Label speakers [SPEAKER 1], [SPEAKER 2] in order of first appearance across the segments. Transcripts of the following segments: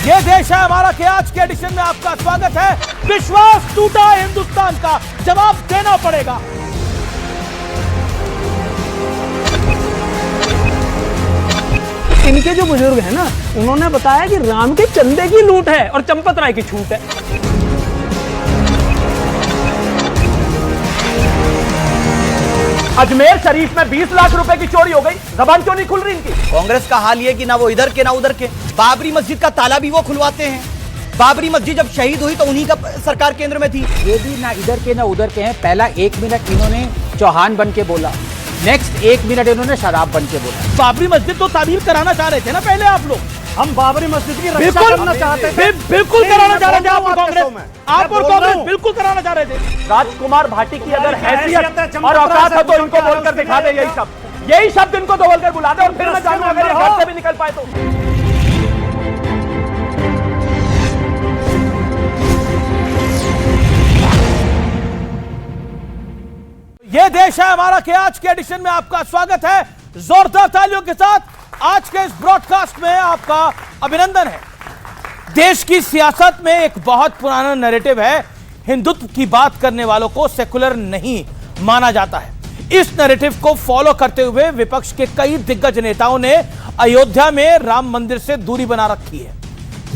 [SPEAKER 1] ये देश है हमारा के आज के एडिशन में आपका स्वागत है। विश्वास टूटा हिंदुस्तान का, जवाब देना पड़ेगा।
[SPEAKER 2] इनके जो बुजुर्ग हैं ना, उन्होंने बताया कि राम के चंदे की लूट है और चंपत राय की छूट है।
[SPEAKER 1] अजमेर शरीफ में 20 लाख रुपए की चोरी हो गई, जबान क्यों नहीं खुल रही इनकी?
[SPEAKER 3] कांग्रेस का हाल ये कि ना वो इधर के ना उधर के। बाबरी मस्जिद का ताला भी वो खुलवाते हैं। बाबरी मस्जिद जब शहीद हुई तो उन्हीं का सरकार केंद्र में थी।
[SPEAKER 4] ये भी ना इधर के ना उधर के हैं। पहला 1 मिनट इन्होंने चौहान बन के बोला, नेक्स्ट 1 मिनट इन्होंने शराब बन के बोला।
[SPEAKER 1] बाबरी मस्जिद तो तामीर कराना चाह रहे थे ना पहले आप लोग।
[SPEAKER 2] हम बाबरी मस्जिद की रक्षा करना चाहते थे।
[SPEAKER 1] बिल्कुल कराना चाह रहे थे आप और कांग्रेस, आप और कांग्रेस बिल्कुल कराना चाह रहे थे।
[SPEAKER 2] राजकुमार भाटी की अगर हैसियत और औकात है तो इनको बोलकर दिखा दे यही शब्द इनको तो बोलकर बुला दे और फिर मैं चाहूंगा अगर ये घर से भी निकल पाए तो।
[SPEAKER 1] ये देश है हमारा के आज के एडिशन में आपका स्वागत है। जोरदार तालियों के साथ आज के इस ब्रॉडकास्ट में आपका अभिनंदन है। देश की सियासत में एक बहुत पुराना नैरेटिव है, हिंदुत्व की बात करने वालों को सेकुलर नहीं माना जाता है। इस नैरेटिव को फॉलो करते हुए विपक्ष के कई दिग्गज नेताओं ने अयोध्या में राम मंदिर से दूरी बना रखी है।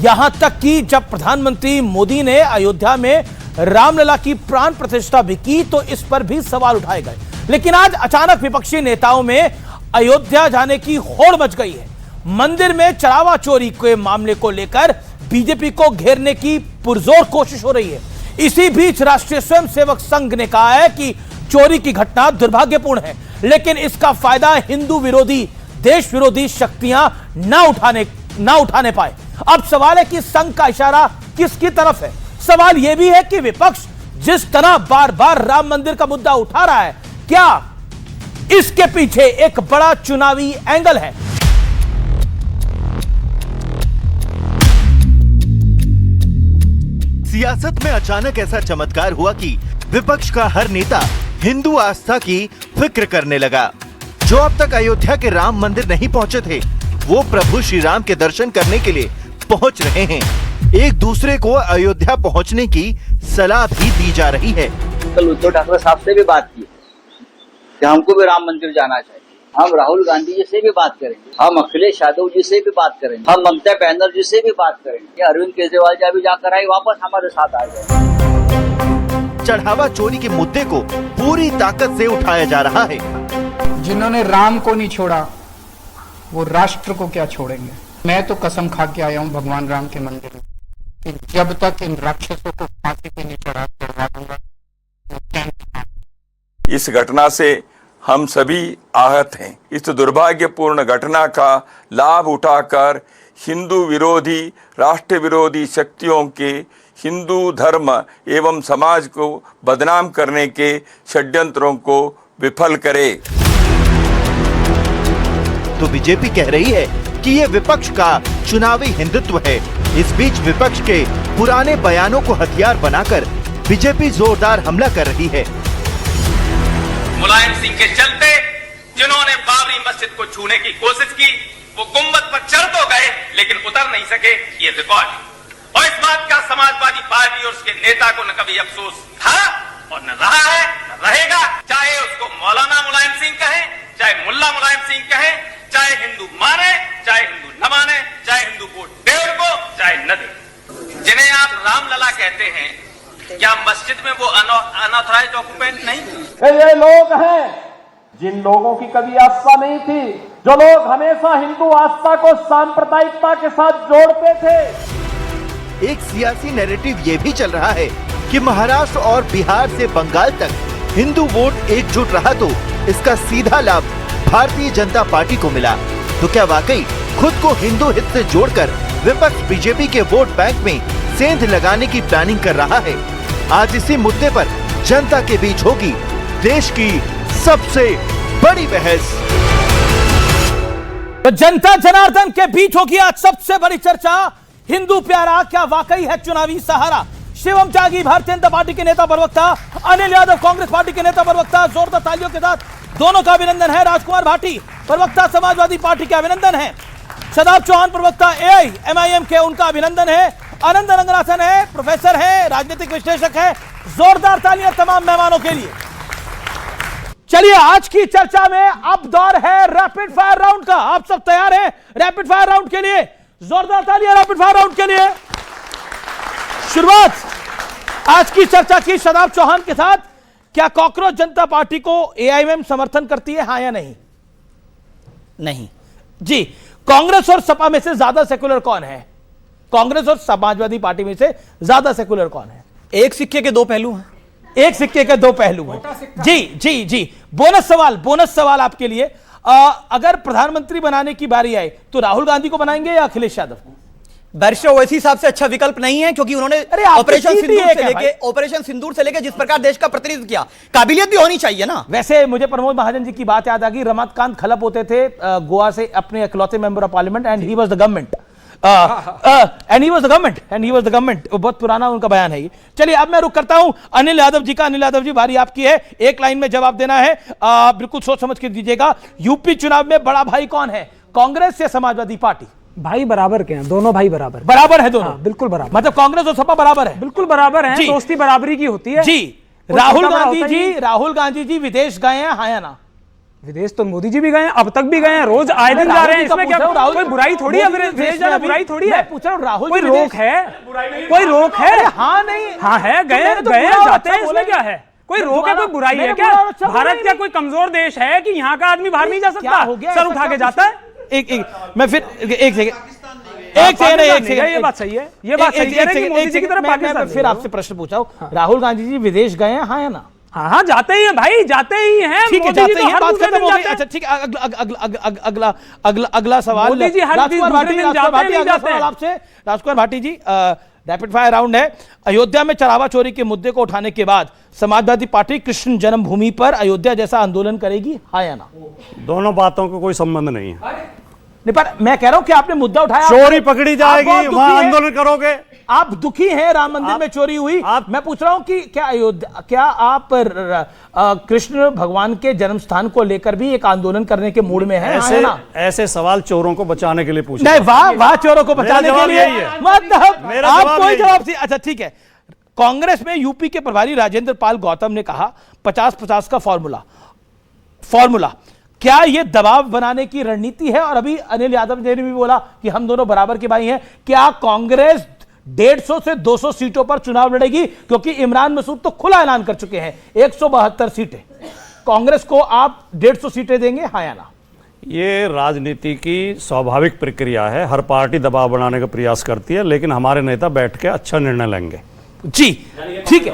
[SPEAKER 1] यहां तक कि जब प्रधानमंत्री मोदी ने अयोध्या में रामलला की प्राण प्रतिष्ठा भी की तो इस पर भी सवाल उठाए गए। लेकिन आज अचानक विपक्षी नेताओं में अयोध्या जाने की होड़ मच गई है। मंदिर में चढ़ावा चोरी के मामले को लेकर बीजेपी को घेरने की पुरजोर कोशिश हो रही है। इसी बीच राष्ट्रीय स्वयंसेवक संघ ने कहा है कि चोरी की घटना दुर्भाग्यपूर्ण है, लेकिन इसका फायदा हिंदू विरोधी, देश विरोधी शक्तियां ना उठाने पाए। अब सवाल है कि संघ का इशारा किसकी तरफ है? सवाल यह भी है कि विपक्ष जिस तरह बार बार राम मंदिर का मुद्दा उठा रहा है, क्या इसके पीछे एक बड़ा चुनावी एंगल है?
[SPEAKER 5] सियासत में अचानक ऐसा चमत्कार हुआ कि विपक्ष का हर नेता हिंदू आस्था की फिक्र करने लगा। जो अब तक अयोध्या के राम मंदिर नहीं पहुंचे थे, वो प्रभु श्री राम के दर्शन करने के लिए पहुंच रहे हैं। एक दूसरे को अयोध्या पहुंचने की सलाह भी दी जा रही है।
[SPEAKER 6] कल उद्धव ठाकरे साहब से भी बात की कि हमको भी राम मंदिर जाना चाहिए। हम राहुल गांधी जी से भी बात करेंगे, हम अखिलेश यादव जी से भी बात करेंगे, हम ममता बनर्जी से भी बात करेंगे। अरविंद केजरीवाल जी अभी जाकर आए, वापस हमारे साथ आ जाए।
[SPEAKER 5] चढ़ावा चोरी के मुद्दे को पूरी ताकत से उठाया जा रहा है।
[SPEAKER 7] जिन्होंने राम को नहीं छोड़ा वो राष्ट्र को क्या छोड़ेंगे। मैं तो कसम खा के आया हूँ भगवान राम के मंदिर में कि जब तक इन राक्षसों को फांसी पे नहीं चढ़ा दूंगा।
[SPEAKER 8] इस घटना से हम सभी आहत हैं। इस दुर्भाग्यपूर्ण घटना का लाभ उठाकर हिंदू विरोधी, राष्ट्र विरोधी शक्तियों के हिंदू धर्म एवं समाज को बदनाम करने के षड्यंत्रों को विफल करे।
[SPEAKER 5] तो बीजेपी कह रही है कि ये विपक्ष का चुनावी हिंदुत्व है। इस बीच विपक्ष के पुराने बयानों को हथियार बनाकर बीजेपी जोरदार हमला कर रही है।
[SPEAKER 9] मुलायम सिंह के चलते जिन्होंने बाबरी मस्जिद को छूने की कोशिश की, वो गुंबद पर चढ़ तो गए लेकिन उतर नहीं सके, ये रिकॉर्ड। और इस बात का समाजवादी पार्टी और उसके नेता को न कभी अफसोस था और न रहा है, न रहेगा। चाहे उसको मौलाना मुलायम सिंह कहें, चाहे मुल्ला मुलायम सिंह कहें, चाहे हिंदू माने, चाहे हिंदू न माने, चाहे हिंदू वोट दे उनको, चाहे न दे। जिन्हें आप रामलला कहते हैं, क्या मस्जिद में वो अनऑथराइज्ड ऑक्यूपेंट नहीं?
[SPEAKER 2] ये लोग हैं जिन लोगों की कभी आस्था नहीं थी, जो लोग हमेशा हिंदू आस्था को सांप्रदायिकता के साथ जोड़ते थे।
[SPEAKER 5] एक सियासी नैरेटिव ये भी चल रहा है कि महाराष्ट्र और बिहार से बंगाल तक हिंदू वोट एकजुट रहा तो इसका सीधा लाभ भारतीय जनता पार्टी को मिला। तो क्या वाकई खुद को हिंदू हित से जोड़कर विपक्ष बीजेपी के वोट बैंक में सेंध लगाने की प्लानिंग कर रहा है? आज इसी मुद्दे पर जनता के बीच होगी देश की सबसे बड़ी बहस।
[SPEAKER 1] तो जनता जनार्दन के बीच होगी आज सबसे बड़ी चर्चा। हिंदू प्यारा क्या वाकई है चुनावी सहारा? शिवम त्यागी भारतीय जनता पार्टी के नेता प्रवक्ता, अनिल यादव कांग्रेस पार्टी के नेता प्रवक्ता, जोरदार तालियों के साथ दोनों का अभिनंदन है। राजकुमार भाटी प्रवक्ता समाजवादी पार्टी के अभिनंदन है। शदाब चौहान प्रवक्ता एआईएमआईएम के, उनका अभिनंदन है। आनंद रंगनाथन है, प्रोफेसर है, राजनीतिक विश्लेषक है। जोरदार तालियां तमाम मेहमानों के लिए। चलिए, आज की चर्चा में अब दौर है रैपिड फायर राउंड का। आप सब तैयार हैं रैपिड फायर राउंड के लिए? जोरदार तालियां रैपिड फायर राउंड के लिए। शुरुआत आज की चर्चा की शदाब चौहान के साथ। क्या कॉकरोच जनता पार्टी को एआईएमआईएम समर्थन करती है, हां या नहीं? नहीं जी। कांग्रेस और सपा में से ज्यादा सेकुलर कौन है? कांग्रेस और समाजवादी पार्टी में से ज्यादा सेकुलर कौन है?
[SPEAKER 3] एक सिक्के के दो पहलू हैं।
[SPEAKER 1] एक सिक्के के दो पहलू हैं। जी जी जी। बोनस सवाल आपके लिए। अगर प्रधानमंत्री बनाने की बारी आए तो राहुल गांधी को बनाएंगे या अखिलेश यादव को?
[SPEAKER 3] बैरिस्टर ओवैसी हिसाब से अच्छा विकल्प नहीं है, क्योंकि उन्होंने ऑपरेशन सिंदूर से लेके जिस प्रकार देश का प्रतिनिधित्व किया, काबिलियत भी होनी चाहिए ना।
[SPEAKER 1] वैसे मुझे प्रमोद महाजन जी की बात याद आ गई। रमाकांत खलप होते थे गोवा से, अपने इकलौते member of parliament, and he was the government and he was the government. बहुत पुराना उनका बयान है ये। चलिए, अब मैं रुक करता हूं अनिल यादव जी का। अनिल यादव जी, बारी आपकी है। एक लाइन में जवाब देना है, बिल्कुल सोच समझ के दीजिएगा। यूपी चुनाव में बड़ा भाई कौन है, कांग्रेस या समाजवादी पार्टी?
[SPEAKER 10] भाई बराबर के हैं, दोनों भाई बराबर
[SPEAKER 1] है दोनों।
[SPEAKER 10] हाँ, बिल्कुल बराबर।
[SPEAKER 1] मतलब कांग्रेस और सपा बराबर है?
[SPEAKER 10] बिल्कुल बराबर है, दोस्ती बराबरी की होती है
[SPEAKER 1] जी। राहुल गांधी जी विदेश गए हैं, हाँ या ना?
[SPEAKER 10] विदेश तो मोदी जी भी गए हैं, अब तक भी गए हैं, रोज आए दिन जा रहे हैं। इसमें क्या कोई बुराई थोड़ी है? विदेश जाना बुराई थोड़ी है?
[SPEAKER 1] पूछ रहा हूं, राहुल
[SPEAKER 10] कोई रोक है? कोई रोक है?
[SPEAKER 1] हाँ नहीं,
[SPEAKER 10] हाँ है, गए जाते हैं, इसमें क्या है? कोई रोक है? कोई बुराई है क्या? भारत क्या कोई कमजोर देश है कि यहाँ का आदमी बाहर नहीं जा सकता, सर उठा के जाता है?
[SPEAKER 1] मैं फिर एक सेकंड,
[SPEAKER 10] ये बात सही है, ये बात सही है कि मोदी जी की तरफ पाकिस्तान।
[SPEAKER 1] फिर आपसे प्रश्न पूछा हूं, राहुल गांधी जी विदेश गए हैं, हाँ या ना?
[SPEAKER 10] हाँ जाते ही हैं भाई, जाते ही हैं।
[SPEAKER 1] ठीक है, जाते ही हैं, बात खत्म हो गई। अच्छा ठीक है, अगला सवाल राजकुमार भाटी जी। रैपिड फायर राउंड है। अयोध्या में चरावा चोरी के मुद्दे को उठाने के बाद समाजवादी पार्टी कृष्ण जन्मभूमि पर अयोध्या जैसा आंदोलन करेगी, हाँ या ना?
[SPEAKER 11] दोनों बातों का कोई संबंध नहीं है।
[SPEAKER 1] नहीं, पर मैं कह रहा हूं कि आपने मुद्दा उठाया,
[SPEAKER 11] चोरी पकड़ी जाएगी, वहां आंदोलन करोगे।
[SPEAKER 1] आप दुखी हैं राम मंदिर में चोरी हुई। मैं पूछ रहा हूं कि क्या आप कृष्ण भगवान के जन्म स्थान को लेकर भी एक आंदोलन करने के मूड में हैं?
[SPEAKER 11] ऐसे सवाल चोरों को बचाने के लिए पूछ।
[SPEAKER 1] नहीं, वाह चोरों को बचाने के लिए, मतलब आप कोई जवाब। अच्छा ठीक है। कांग्रेस में यूपी के प्रभारी राजेंद्र पाल गौतम ने कहा 50-50 का फॉर्मूला, क्या यह दबाव बनाने की रणनीति है? और अभी अनिल यादव ने भी बोला कि हम दोनों बराबर के भाई हैं। क्या कांग्रेस 150 से 200 सीटों पर चुनाव लड़ेगी? क्योंकि इमरान मसूद तो खुला ऐलान कर चुके हैं 172 सीटें। कांग्रेस को आप 150 सीटें देंगे, हाँ या ना?
[SPEAKER 11] ये राजनीति की स्वाभाविक प्रक्रिया है, हर पार्टी दबाव बनाने का प्रयास करती है, लेकिन हमारे नेता बैठ के अच्छा निर्णय लेंगे। जी
[SPEAKER 1] ठीक है,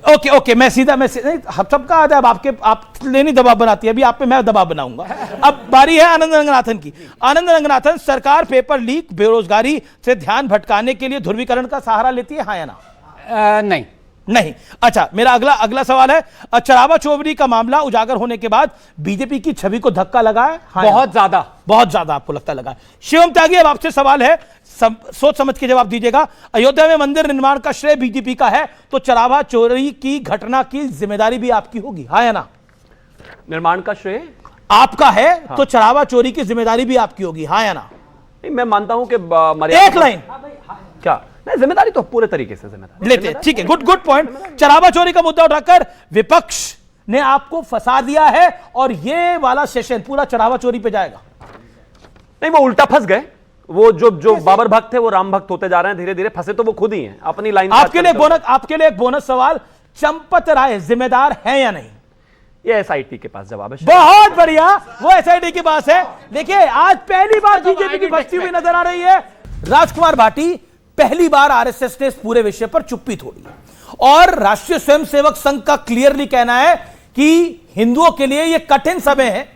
[SPEAKER 1] ओके मैं सबका आता है। अब आप लेनी दबाव बनाती है, अभी आप पे मैं दबाव बनाऊंगा। अब बारी है आनंद रंगनाथन की। आनंद रंगनाथन, सरकार पेपर लीक, बेरोजगारी से ध्यान भटकाने के लिए ध्रुवीकरण का सहारा लेती है, हाँ या ना? नहीं। अच्छा, मेरा अगला सवाल है, चरावा चोरी का मामला उजागर होने के बाद बीजेपी की छवि को धक्का लगा है, हाँ? बहुत ज्यादा आपको लगता लगा है। शिवम त्यागी, अब आपसे सवाल है, सोच समझ के जवाब दीजिएगा। अयोध्या में मंदिर निर्माण का श्रेय बीजेपी का है, तो चरावा चोरी की घटना की जिम्मेदारी भी आपकी होगी, हाँ या ना?
[SPEAKER 12] निर्माण का श्रेय
[SPEAKER 1] आपका है, हाँ। तो चरावा चोरी की जिम्मेदारी भी आपकी होगी, हाँ या ना?
[SPEAKER 12] मैं मानता हूं कि
[SPEAKER 1] एक लाइन
[SPEAKER 12] क्या नहीं, जिम्मेदारी तो पूरे तरीके से जिम्मेदारी
[SPEAKER 1] लेते हैं। ठीक है, गुड पॉइंट। चरावा चोरी का मुद्दा उठाकर विपक्ष ने आपको फंसा दिया है, और ये वाला सेशन पूरा चरावा चोरी पे जाएगा।
[SPEAKER 12] नहीं, वो उल्टा फंस गए। वो जो बाबर भक्त थे वो राम भक्त होते जा रहे हैं, धीरे धीरे फंसे तो वो खुद ही हैं अपनी लाइन।
[SPEAKER 1] आपके लिए एक बोनस सवाल, चंपत राय जिम्मेदार है या नहीं?
[SPEAKER 12] ये एसआईटी के पास जवाब है।
[SPEAKER 1] बहुत बढ़िया, वो एसआईटी के पास है। देखिए, आज पहली बार बीजेपी की बस्ती हुई नजर आ रही है। राजकुमार भाटी, पहली बार आरएसएस ने इस पूरे विषय पर चुप्पी तोड़ी, और राष्ट्रीय स्वयंसेवक संघ का क्लियरली कहना है कि हिंदुओं के लिए यह कठिन समय है,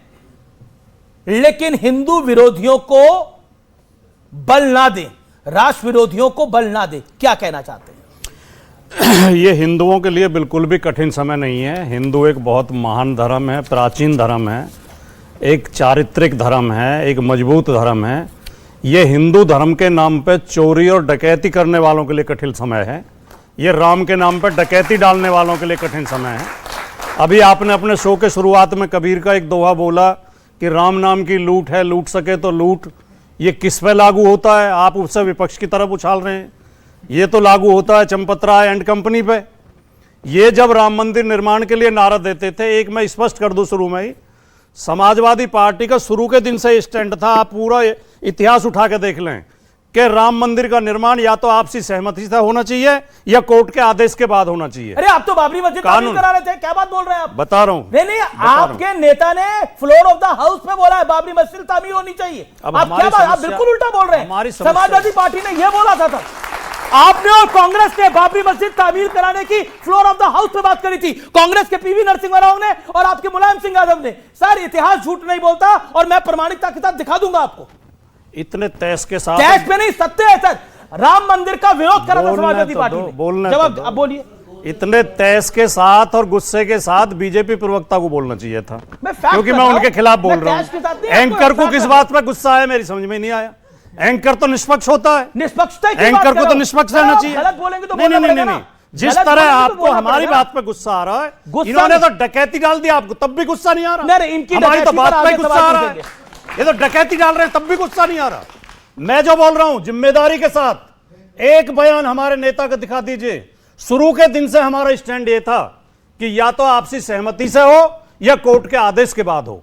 [SPEAKER 1] लेकिन हिंदू विरोधियों को बल ना दें, राष्ट्र विरोधियों को बल ना दें। क्या कहना चाहते हैं?
[SPEAKER 11] ये हिंदुओं के लिए बिल्कुल भी कठिन समय नहीं है। हिंदू एक बहुत महान धर्म है, प्राचीन धर्म है, एक चारित्रिक धर्म है, एक मजबूत धर्म है। ये हिंदू धर्म के नाम पे चोरी और डकैती करने वालों के लिए कठिन समय है। ये राम के नाम पे डकैती डालने वालों के लिए कठिन समय है। अभी आपने अपने शो के शुरुआत में कबीर का एक दोहा बोला कि राम नाम की लूट है, लूट सके तो लूट। ये किस पे लागू होता है? आप उससे विपक्ष की तरफ उछाल रहे हैं। ये तो लागू होता है चंपत राय एंड कंपनी पे। ये जब राम मंदिर निर्माण के लिए नारा देते थे, एक मैं स्पष्ट कर दूं शुरू में ही, समाजवादी पार्टी का शुरू के दिन से स्टैंड था, आप पूरा इतिहास उठा के देख लें कि राम मंदिर का निर्माण या तो आपसी सहमति से होना चाहिए या कोर्ट के आदेश के बाद होना चाहिए।
[SPEAKER 1] अरे आप तो बाबरी मस्जिद तामीर करा रहे थे, क्या बात बोल रहे हैं आप?
[SPEAKER 11] बता रहा हूं।
[SPEAKER 1] नहीं, आपके नेता ने फ्लोर ऑफ द हाउस पे बोला है बाबरी मस्जिद तामीर होनी चाहिए।
[SPEAKER 11] अब
[SPEAKER 1] आप क्या बात, आप बिल्कुल उल्टा बोल रहे हैं। समाजवादी पार्टी ने यह बोला था आपने और कांग्रेस ने बाबरी मस्जिद तामीर कराने की फ्लोर ऑफ द हाउस पे बात करी थी, कांग्रेस के पीवी नरसिम्हा राव ने और आपके मुलायम सिंह यादव ने। सर इतिहास झूठ नहीं बोलता और मैं प्रमाणिकता के साथ दिखा दूंगा आपको।
[SPEAKER 11] इतने तैस के साथ,
[SPEAKER 1] तैस पे नहीं, सत्य है सर। राम मंदिर का विरोध करा था समाजवादी पार्टी ने।
[SPEAKER 11] बोलने
[SPEAKER 1] जवाब अब बोलिए।
[SPEAKER 11] इतने तैस के साथ और गुस्से के साथ बीजेपी प्रवक्ता को बोलना चाहिए था, क्योंकि मैं उनके खिलाफ बोल रहा हूं। एंकर को किस बात पर गुस्सा है मेरी समझ में नहीं आया। एंकर तो निष्पक्ष होता है,
[SPEAKER 1] निष्पक्षता
[SPEAKER 11] एंकर को तो निष्पक्ष रहना चाहिए।
[SPEAKER 1] गलत बोलेंगे तो
[SPEAKER 11] नहीं, जिस तरह आपको हमारी बात पे गुस्सा आ रहा है, इन्होंने तो डकैती डाल दिया, आपको तब भी गुस्सा नहीं आ रहा। हमारी तो बात पे गुस्सा आ रहा है, ये तो डकैती डाल रहे हैं तब भी गुस्सा नहीं आ रहा। मैं जो बोल रहा हूं जिम्मेदारी के साथ एक बयान हमारे नेता का दिखा दीजिए। शुरू के दिन से हमारा स्टैंड ये था कि या तो आपसी सहमति से हो या कोर्ट के आदेश के बाद हो।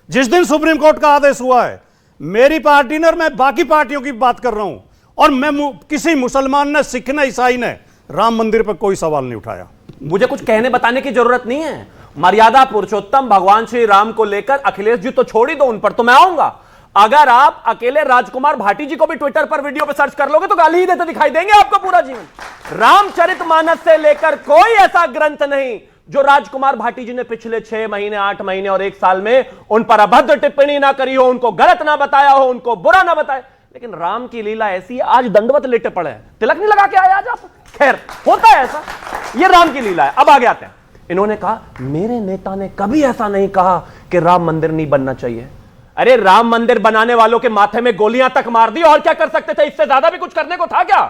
[SPEAKER 11] जिस दिन सुप्रीम कोर्ट का आदेश हुआ है, मेरी पार्टी ने और मैं बाकी पार्टियों की बात कर रहा हूं, और मैं किसी मुसलमान ने, सिख ने, ईसाई ने राम मंदिर पर कोई सवाल नहीं उठाया।
[SPEAKER 12] मुझे कुछ कहने बताने की जरूरत नहीं है। मर्यादा पुरुषोत्तम भगवान श्री राम को लेकर अखिलेश जी तो छोड़ ही दो, उन पर तो मैं आऊंगा। अगर आप अकेले राजकुमार भाटी जी को भी ट्विटर पर वीडियो पे सर्च कर लोगे तो गाली ही देते दिखाई देंगे आपको पूरा जीवन। रामचरितमानस से लेकर कोई ऐसा ग्रंथ नहीं जो राजकुमार भाटी जी ने पिछले 6 महीने, 8 महीने और 1 साल में उन पर अभद्र टिप्पणी ना करी हो, उनको गलत ना बताया हो, उनको बुरा ना बताया। लेकिन राम की लीला ऐसी है, आज दंडवत लेटे पड़े हैं, तिलक नहीं लगा के आए आज आप। खैर, होता है ऐसा, ये राम की लीला है। अब आगे आते हैं। इन्होंने कहा मेरे नेता ने कभी ऐसा नहीं कहा कि राम मंदिर नहीं बनना चाहिए। अरे राम मंदिर बनाने वालों के माथे में गोलियां तक मार दी, और क्या कर सकते थे? इससे ज्यादा भी कुछ करने को था क्या?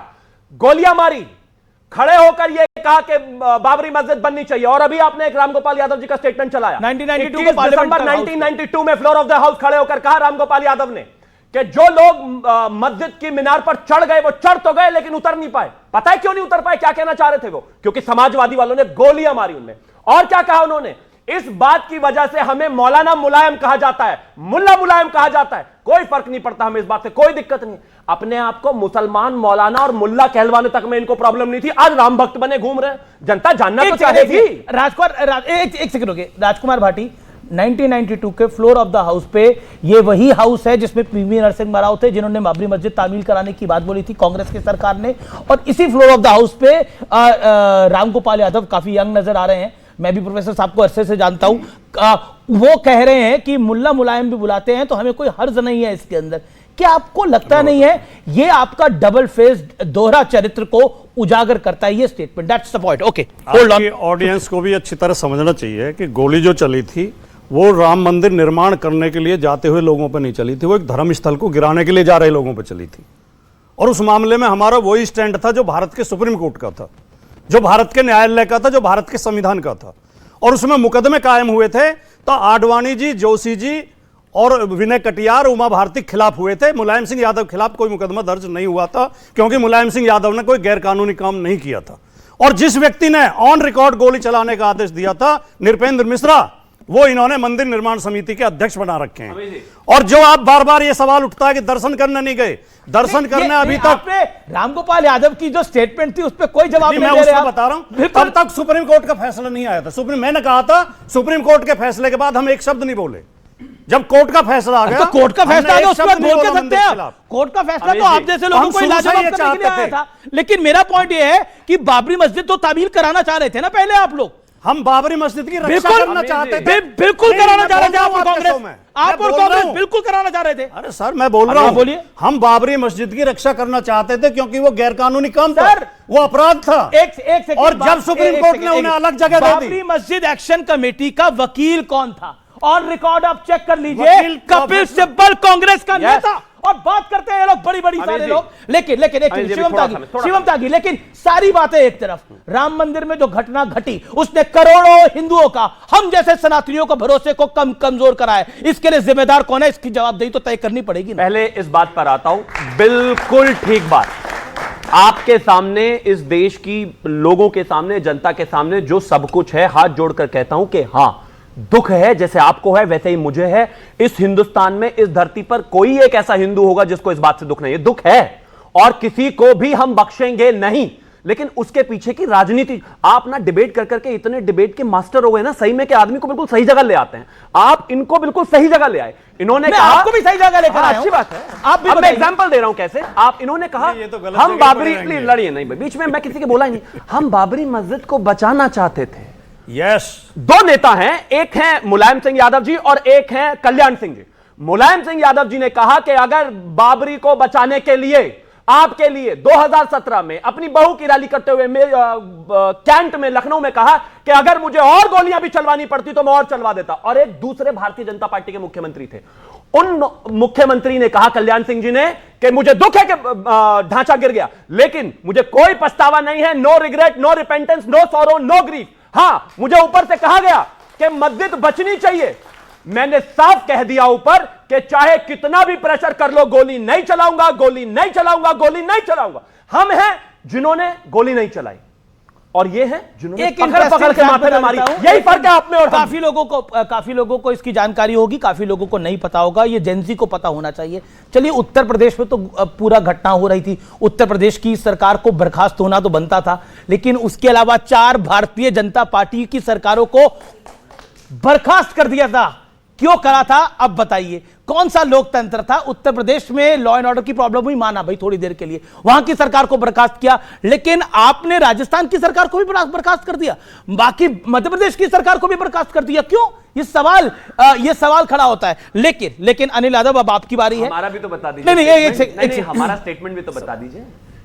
[SPEAKER 12] गोलियां मारी, खड़े होकर यह कहा कि बाबरी मस्जिद बननी चाहिए। और अभी आपने एक रामगोपाल यादव जी का स्टेटमेंट चलाया
[SPEAKER 1] 1992
[SPEAKER 12] दिसंबर 1992 में फ्लोर ऑफ द हाउस खड़े होकर कहा रामगोपाल यादव ने कि जो लोग मस्जिद की मीनार पर चढ़ गए वो चढ़ तो गए लेकिन उतर नहीं पाए। पता है क्यों नहीं उतर पाए? क्या कहना चाह रहे थे वो? क्योंकि समाजवादी वालों ने गोलियां मारी उनमें। और क्या कहा उन्होंने? इस बात की वजह से हमें मौलाना मुलायम कहा जाता है, मुल्ला मुलायम कहा जाता है। कोई फर्क नहीं पड़ता, हमें इस बात से कोई दिक्कत नहीं। अपने आप को मुसलमान, मौलाना और मुल्ला कहलवाने तक में इनको प्रॉब्लम नहीं थी। आज राम भक्त बने घूम रहे हैं, जनता जानना तो चाहेगी।
[SPEAKER 1] एक सेकंड रुकिए। राजकुमार भाटी 1992 के फ्लोर ऑफ द हाउस पे, ये वही हाउस है जिसमें पीवी नरसिम्हा राव थे जिन्होंने बाबरी मस्जिद तामील कराने की बात बोली थी कांग्रेस की सरकार ने। और इसी फ्लोर ऑफ द हाउस पे रामगोपाल यादव काफी यंग नजर आ रहे हैं, मैं भी प्रोफेसर साहब को अरसे से जानता हूं, वो कह रहे हैं कि मुल्ला मुलायम भी बुलाते हैं तो हमें कोई हर्ज नहीं है इसके अंदर। क्या आपको लगता नहीं है ये आपका डबल फेस, दोहरा चरित्र को उजागर करता है ये statement? That's the point. Okay, hold on.
[SPEAKER 11] Audience को भी अच्छी तरह समझना चाहिए कि गोली जो चली थी वो राम मंदिर निर्माण करने के लिए जाते हुए लोगों पर नहीं चली थी, वो एक धर्म स्थल को गिराने के लिए जा रहे लोगों पर चली थी। और उस मामले में हमारा वही स्टैंड था जो भारत के सुप्रीम कोर्ट का था, जो भारत के न्यायालय का था, जो भारत के संविधान का था। और उसमें मुकदमे कायम हुए थे तो आडवाणी जी, जोशी जी और विनय कटियार, उमा भारती के खिलाफ हुए थे। मुलायम सिंह यादव के खिलाफ कोई मुकदमा दर्ज नहीं हुआ था क्योंकि मुलायम सिंह यादव ने कोई गैरकानूनी काम नहीं किया था। और जिस व्यक्ति ने ऑन रिकॉर्ड गोली चलाने का आदेश दिया था, नृपेंद्र मिश्रा, वो इन्होंने मंदिर निर्माण समिति के अध्यक्ष बना रखे हैं। और जो आप बार बार ये सवाल उठता है कि दर्शन करने नहीं गए, दर्शन करने अभी तक
[SPEAKER 1] रामगोपाल यादव की जो स्टेटमेंट थी उस पर कोई जवाब नहीं दे रहे।
[SPEAKER 11] मैं बता रहा हूं, तब तक सुप्रीम कोर्ट का फैसला नहीं आया था। मैंने कहा था सुप्रीम कोर्ट के फैसले के बाद हम एक शब्द नहीं बोले। जब कोर्ट का फैसला आ गया,
[SPEAKER 1] तो कोर्ट का फैसला आ गया उस पर बोल के सकते हैं। कोर्ट का फैसला तो आप जैसे लोगों को इलाजवाब करने के लिए आया था। लेकिन मेरा पॉइंट यह है कि बाबरी मस्जिद तो तामीर कराना चाह रहे थे ना पहले आप लोग।
[SPEAKER 11] हम बाबरी मस्जिद की रक्षा करना चाहते थे,
[SPEAKER 1] बिल्कुल कराना चाह रहे थे। आप और कांग्रेस बिल्कुल कराना चाह रहे थे।
[SPEAKER 11] अरे सर, मैं बोल रहा हूं, बोलिए। हम बाबरी मस्जिद की रक्षा करना चाहते थे क्योंकि वो गैरकानूनी काम था, वो अपराध था।
[SPEAKER 1] एक
[SPEAKER 11] और जब सुप्रीम कोर्ट ने उन्हें अलग जगह दे दी।
[SPEAKER 1] बाबरी मस्जिद एक्शन कमेटी का वकील कौन था? ऑन रिकॉर्ड आप चेक कर लीजिए, कपिल सिब्बल कांग्रेस का नेता। और बात करते हैं ये लोग बड़ी बड़ी सारे लोग, लेकिन एक शिवम त्यागी, लेकिन सारी बातें एक तरफ, राम मंदिर में जो घटना घटी उसने करोड़ों हिंदुओं का, हम जैसे सनातनियों का भरोसे को कमजोर करा है। इसके लिए जिम्मेदार कौन है, इसकी जवाबदेही तो तय करनी पड़ेगी ना।
[SPEAKER 12] पहले इस बात पर आता हूं, बिल्कुल ठीक बात, आपके सामने, इस देश की लोगों के सामने, जनता के सामने जो सब कुछ है, हाथ जोड़कर कहता हूं कि हां, दुख है, जैसे आपको है वैसे ही मुझे है। इस हिंदुस्तान में, इस धरती पर कोई एक ऐसा हिंदू होगा जिसको इस बात से दुख नहीं है। दुख है और किसी को भी हम बख्शेंगे नहीं, लेकिन उसके पीछे की राजनीति, आप ना डिबेट कर करके इतने डिबेट के मास्टर हो गए ना, सही में कि आदमी को बिल्कुल सही जगह ले आते हैं। आप इनको बिल्कुल सही जगह ले आए। इन्होंने कहा,
[SPEAKER 1] आपको भी सही जगह लेकर आया,
[SPEAKER 12] अच्छी बात है।
[SPEAKER 1] आप भी,
[SPEAKER 12] अब मैं एग्जांपल दे रहा हूं कैसे। आप, इन्होंने कहा हम बाबरी, लड़िए नहीं, बीच में मैं किसी के बोला ही नहीं, हम बाबरी मस्जिद को बचाना चाहते थे।
[SPEAKER 11] यस,
[SPEAKER 12] दो नेता हैं, एक हैं मुलायम सिंह यादव जी और एक हैं कल्याण सिंह जी। मुलायम सिंह यादव जी ने कहा कि अगर बाबरी को बचाने के लिए, आपके लिए 2017 में अपनी बहू की रैली करते हुए कैंट में, लखनऊ में कहा कि अगर मुझे और गोलियां भी चलवानी पड़ती तो मैं और चलवा देता। और एक दूसरे भारतीय जनता पार्टी के मुख्यमंत्री थे, उन मुख्यमंत्री ने कहा, कल्याण सिंह जी ने, कि मुझे दुख है कि ढांचा गिर गया, लेकिन मुझे कोई पछतावा नहीं है, no regret, no repentance, no sorrow, no grief. हां, मुझे ऊपर से कहा गया कि मस्जिद बचनी चाहिए, मैंने साफ कह दिया ऊपर कि चाहे कितना भी प्रेशर कर लो, गोली नहीं चलाऊंगा, गोली नहीं चलाऊंगा, गोली नहीं चलाऊंगा। हम हैं जिन्होंने गोली नहीं चलाई और ये हैं जिन्होंने पकड़ के माथे में मारी। यही फर्क है आप में और
[SPEAKER 1] काफी लोगों को इसकी जानकारी होगी, काफी लोगों को नहीं पता होगा, ये जेनजी को पता होना चाहिए। चलिए, उत्तर प्रदेश में तो पूरा घटना हो रही थी, उत्तर प्रदेश की सरकार को बर्खास्त होना तो बनता था, लेकिन उसके अलावा 4 भारतीय जनता पार्टी की सरकारों को बर्खास्त कर दिया था। क्यों करा था, अब बताइए, कौन सा लोकतंत्र था? उत्तर प्रदेश में लॉ एंड ऑर्डर की प्रॉब्लम हुई, माना भाई थोड़ी देर के लिए, वहां की सरकार को बर्खास्त किया, लेकिन आपने राजस्थान की सरकार को भी बर्खास्त कर दिया, बाकी मध्य प्रदेश की सरकार को भी बर्खास्त कर दिया। क्यों? ये सवाल खड़ा होता है। लेकिन अनिल यादव, अब आपकी बारी है।
[SPEAKER 12] हमारा भी तो बता दीजिए। नहीं, हमारा स्टेटमेंट भी तो बता दीजिए।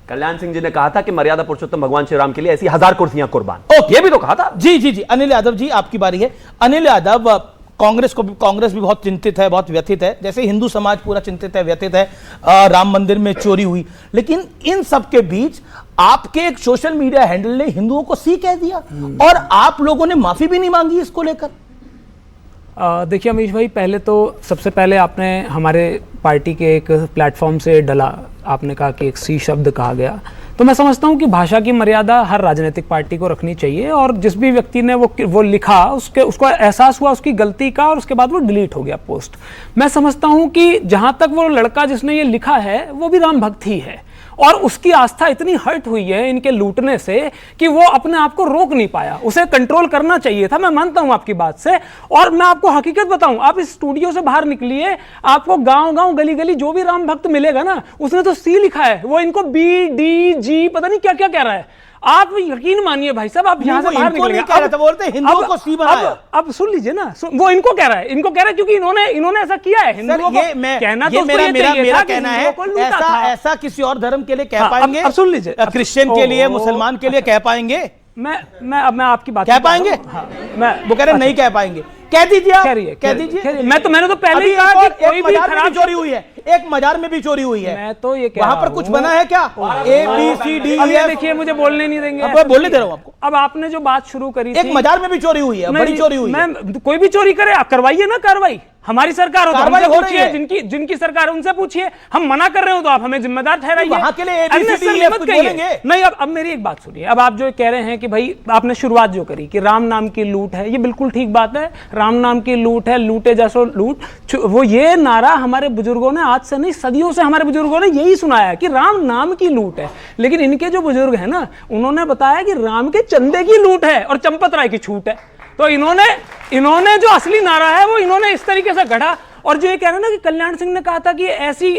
[SPEAKER 12] कल्याण सिंह जी ने कहा था कि मर्यादा पुरुषोत्तम भगवान श्री राम के लिए ऐसी 1000 कुर्सियां कुर्बान, ये भी तो कहा था।
[SPEAKER 1] जी, अनिल यादव जी, आपकी बारी है। अनिल यादव, कांग्रेस भी बहुत चिंतित है, बहुत व्यथित है, जैसे हिंदू समाज पूरा चिंतित है, व्यथित है, राम मंदिर में चोरी हुई, लेकिन इन सब के बीच आपके एक सोशल मीडिया हैंडल ने हिंदुओं को सी कह दिया और आप लोगों ने माफी भी नहीं मांगी इसको लेकर।
[SPEAKER 10] देखिए अमीश भाई, पहले तो सबसे पहले आपने हमारे पार्टी के एक प्लेटफॉर्म से डला, आपने कहा कि एक सी शब्द कहा गया, तो मैं समझता हूं कि भाषा की मर्यादा हर राजनीतिक पार्टी को रखनी चाहिए, और जिस भी व्यक्ति ने वो लिखा, उसको एहसास हुआ उसकी गलती का, और उसके बाद वो डिलीट हो गया पोस्ट। मैं समझता हूं कि जहां तक वो लड़का जिसने ये लिखा है वो भी राम भक्त ही है, और उसकी आस्था इतनी हर्ट हुई है इनके लूटने से कि वो अपने आप को रोक नहीं पाया। उसे कंट्रोल करना चाहिए था, मैं मानता हूं आपकी बात से। और मैं आपको हकीकत बताऊं, आप इस स्टूडियो से बाहर निकलिए, आपको गांव-गांव, गली-गली जो भी राम भक्त मिलेगा ना, उसने तो सी लिखा है, वो इनको BDG पता नहीं क्या क्या कह रहा है। आप यकीन मानिए भाई साहब, आप यहाँ से बाहर निकलेंगे,
[SPEAKER 1] बोलते हैं हिंदुओं को सी बनाया।
[SPEAKER 10] अब सुन लीजिए ना, वो इनको कह रहा है क्योंकि इन्होंने ऐसा किया है। हिंदुओं को कहना तो
[SPEAKER 1] मेरा कहना है, ऐसा किसी और धर्म के लिए कह पाएंगे?
[SPEAKER 10] अब सुन लीजिए,
[SPEAKER 1] क्रिश्चियन के लिए, मुसलमान के लिए कह पाएंगे?
[SPEAKER 10] मैं आपकी बात
[SPEAKER 1] कह पाएंगे? वो कह रहे नहीं कह पाएंगे। कह दीजिए, कह दीजिए। मैंने तो पहले ही कहा कि कोई भी खराब चोरी हुई है, एक मजार में भी चोरी हुई है।
[SPEAKER 10] मैं तो ये कह
[SPEAKER 1] वहां पर कुछ बना है क्या? ABCD।
[SPEAKER 10] देखिए, मुझे बोलने नहीं देंगे।
[SPEAKER 1] अब बोलने दे रहा हूं आपको।
[SPEAKER 10] अब आपने जो बात शुरू करी,
[SPEAKER 1] एक मजार में भी चोरी हुई है, बड़ी चोरी हुई है।
[SPEAKER 10] कोई भी चोरी करे, करवाइए ना कार्रवाई। हमारी सरकार हो तो हमसे पूछिए, जिनकी सरकार है उनसे पूछिए। हम मना कर रहे हो तो आप हमें जिम्मेदार ठहराइए।
[SPEAKER 1] वहां के लिए मत कहिए।
[SPEAKER 10] नहीं, अब मेरी एक बात सुनिए। अब आप जो कह रहे हैं कि भाई, आपने शुरुआत जो करी कि राम नाम की लूट है, ये बिल्कुल ठीक बात है। राम नाम की लूट है, लूटे जैसो लूट, वो ये नारा हमारे बुजुर्गों ने, आज से नहीं सदियों से हमारे बुजुर्गों ने यही सुनाया कि राम नाम की लूट है। लेकिन इनके जो बुजुर्ग है ना, उन्होंने बताया कि राम के चंदे की लूट है और चंपत राय की छूट है। तो इन्होंने जो असली नारा है वो इन्होंने इस तरीके से गढ़ा। और जो ये कह रहे हैं ना कि कल्याण सिंह ने कहा था कि ऐसी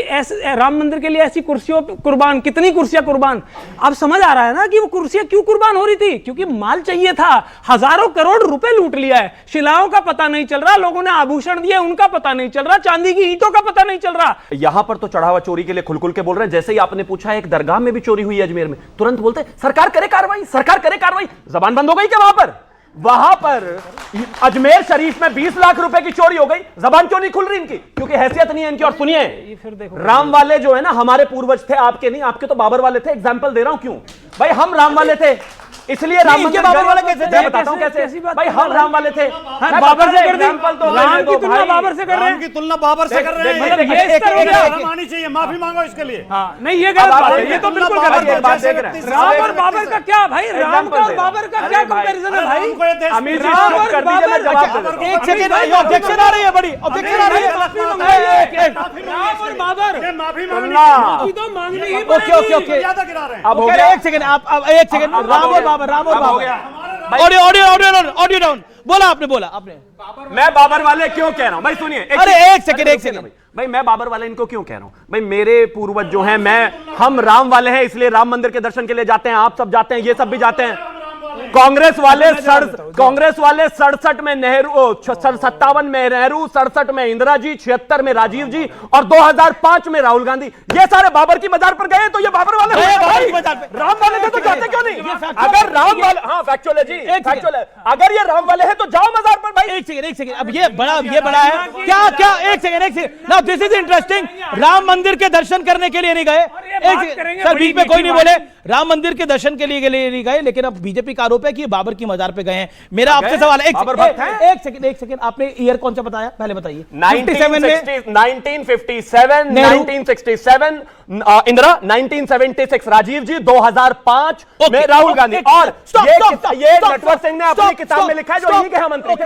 [SPEAKER 10] राम मंदिर के लिए ऐसी कुर्सियों कुर्बान, कितनी कुर्सियां कुर्बान, अब समझ आ रहा है ना कि वो कुर्सियां क्यों कुर्बान हो रही थी, क्योंकि माल चाहिए था। हजारों करोड़ रुपए लूट लिया है, शिलाओं का पता नहीं चल रहा, लोगों ने आभूषण दिए उनका पता नहीं चल रहा, चांदी की ईंटों का पता नहीं चल रहा।
[SPEAKER 12] यहां पर तो चढ़ावा चोरी के लिए खुल के बोल रहे हैं। जैसे ही आपने पूछा एक दरगाह में भी चोरी हुई है अजमेर में, तुरंत बोलते सरकार करे कार्रवाई, सरकार करे कार्रवाई। जबान बंद हो गई क्या वहां पर? वहां पर अजमेर शरीफ में 20 लाख रुपए की चोरी हो गई, जबान क्यों नहीं खुल रही इनकी? क्योंकि हैसियत नहीं है इनकी। और सुनिए, राम वाले जो है ना, हमारे पूर्वज थे, आपके नहीं, आपके तो बाबर वाले थे। एग्जाम्पल दे रहा हूं क्यों भाई, हम राम वाले थे इसलिए राम मंदिर
[SPEAKER 1] बाबर वाले कैसे थे?
[SPEAKER 12] बताता हूं कैसे भाई, हम राम वाले थे।
[SPEAKER 10] बाबर से कर दी, राम की तुलना बाबर से कर रहे हैं,
[SPEAKER 11] की तुलना बाबर से कर रहे हैं।
[SPEAKER 10] ये
[SPEAKER 11] आनी चाहिए, माफी मांगो इसके लिए।
[SPEAKER 10] नहीं, ये गलत बात है, ये तो बिल्कुल गलत बात है। राम और बाबर का क्या भाई, राम का और बाबर का क्या कंपैरिजन है भाई?
[SPEAKER 12] अमीर जी चुप कर दीजिए, मैं जवाब दे दूं।
[SPEAKER 1] एक सेकंड, ऑब्जेक्शन आ रही है, बड़ी ऑब्जेक्शन आ रही है।
[SPEAKER 10] राम और बाबर
[SPEAKER 11] माफी
[SPEAKER 10] की तो मांगनी ही
[SPEAKER 1] ओके
[SPEAKER 12] अब हो गया।
[SPEAKER 1] एक सेकंड, आप एक सेकंड, राम और बाबर, ऑडियो डाउन। बोला आपने,
[SPEAKER 12] मैं बाबर वाले क्यों कह रहा हूं भाई? सुनिए,
[SPEAKER 1] अरे एक सेकंड
[SPEAKER 12] भाई, मैं बाबर वाले इनको क्यों कह रहा हूं भाई? मेरे पूर्वज जो हैं, हम राम वाले हैं, इसलिए राम मंदिर के दर्शन के लिए जाते हैं, आप सब जाते हैं, ये सब भी जाते हैं। कांग्रेस वाले 67 में नेहरू, 57 में नेहरू, 67 में इंदिरा जी, 76 में राजीव जी और 2005 में राहुल गांधी। ये सारे बाबर की मजार पर गए, तो ये बाबर वाले राम वाले थे तो जाते क्यों नहीं? अगर राम वाले, हाँ फैक्चुअल है जी, फैक्चुअल है। अगर ये राम वाले हैं तो जाओ मजार पर भाई।
[SPEAKER 1] एक सेकंड, अब ये बड़ा है क्या? एक second, now this is interesting. Ram मंदिर के दर्शन करने के लिए नहीं गए, सर बीच में कोई नहीं बोले, राम मंदिर के दर्शन के लिए नहीं गए, लेकिन अब बीजेपी का आरोप है कि बाबर की मजार पे गए हैं। मेरा आपसे सवाल है, एक सेकंड, आपने ईयर कौन सा बताया, पहले बताइए।
[SPEAKER 12] 1957 इंदिरा, 1976 राजीव जी, 2005 में राहुल गांधी। और ये नटवर सिंह ने अपनी किताब में लिखा है, जो इन्हीं के मंत्री थे।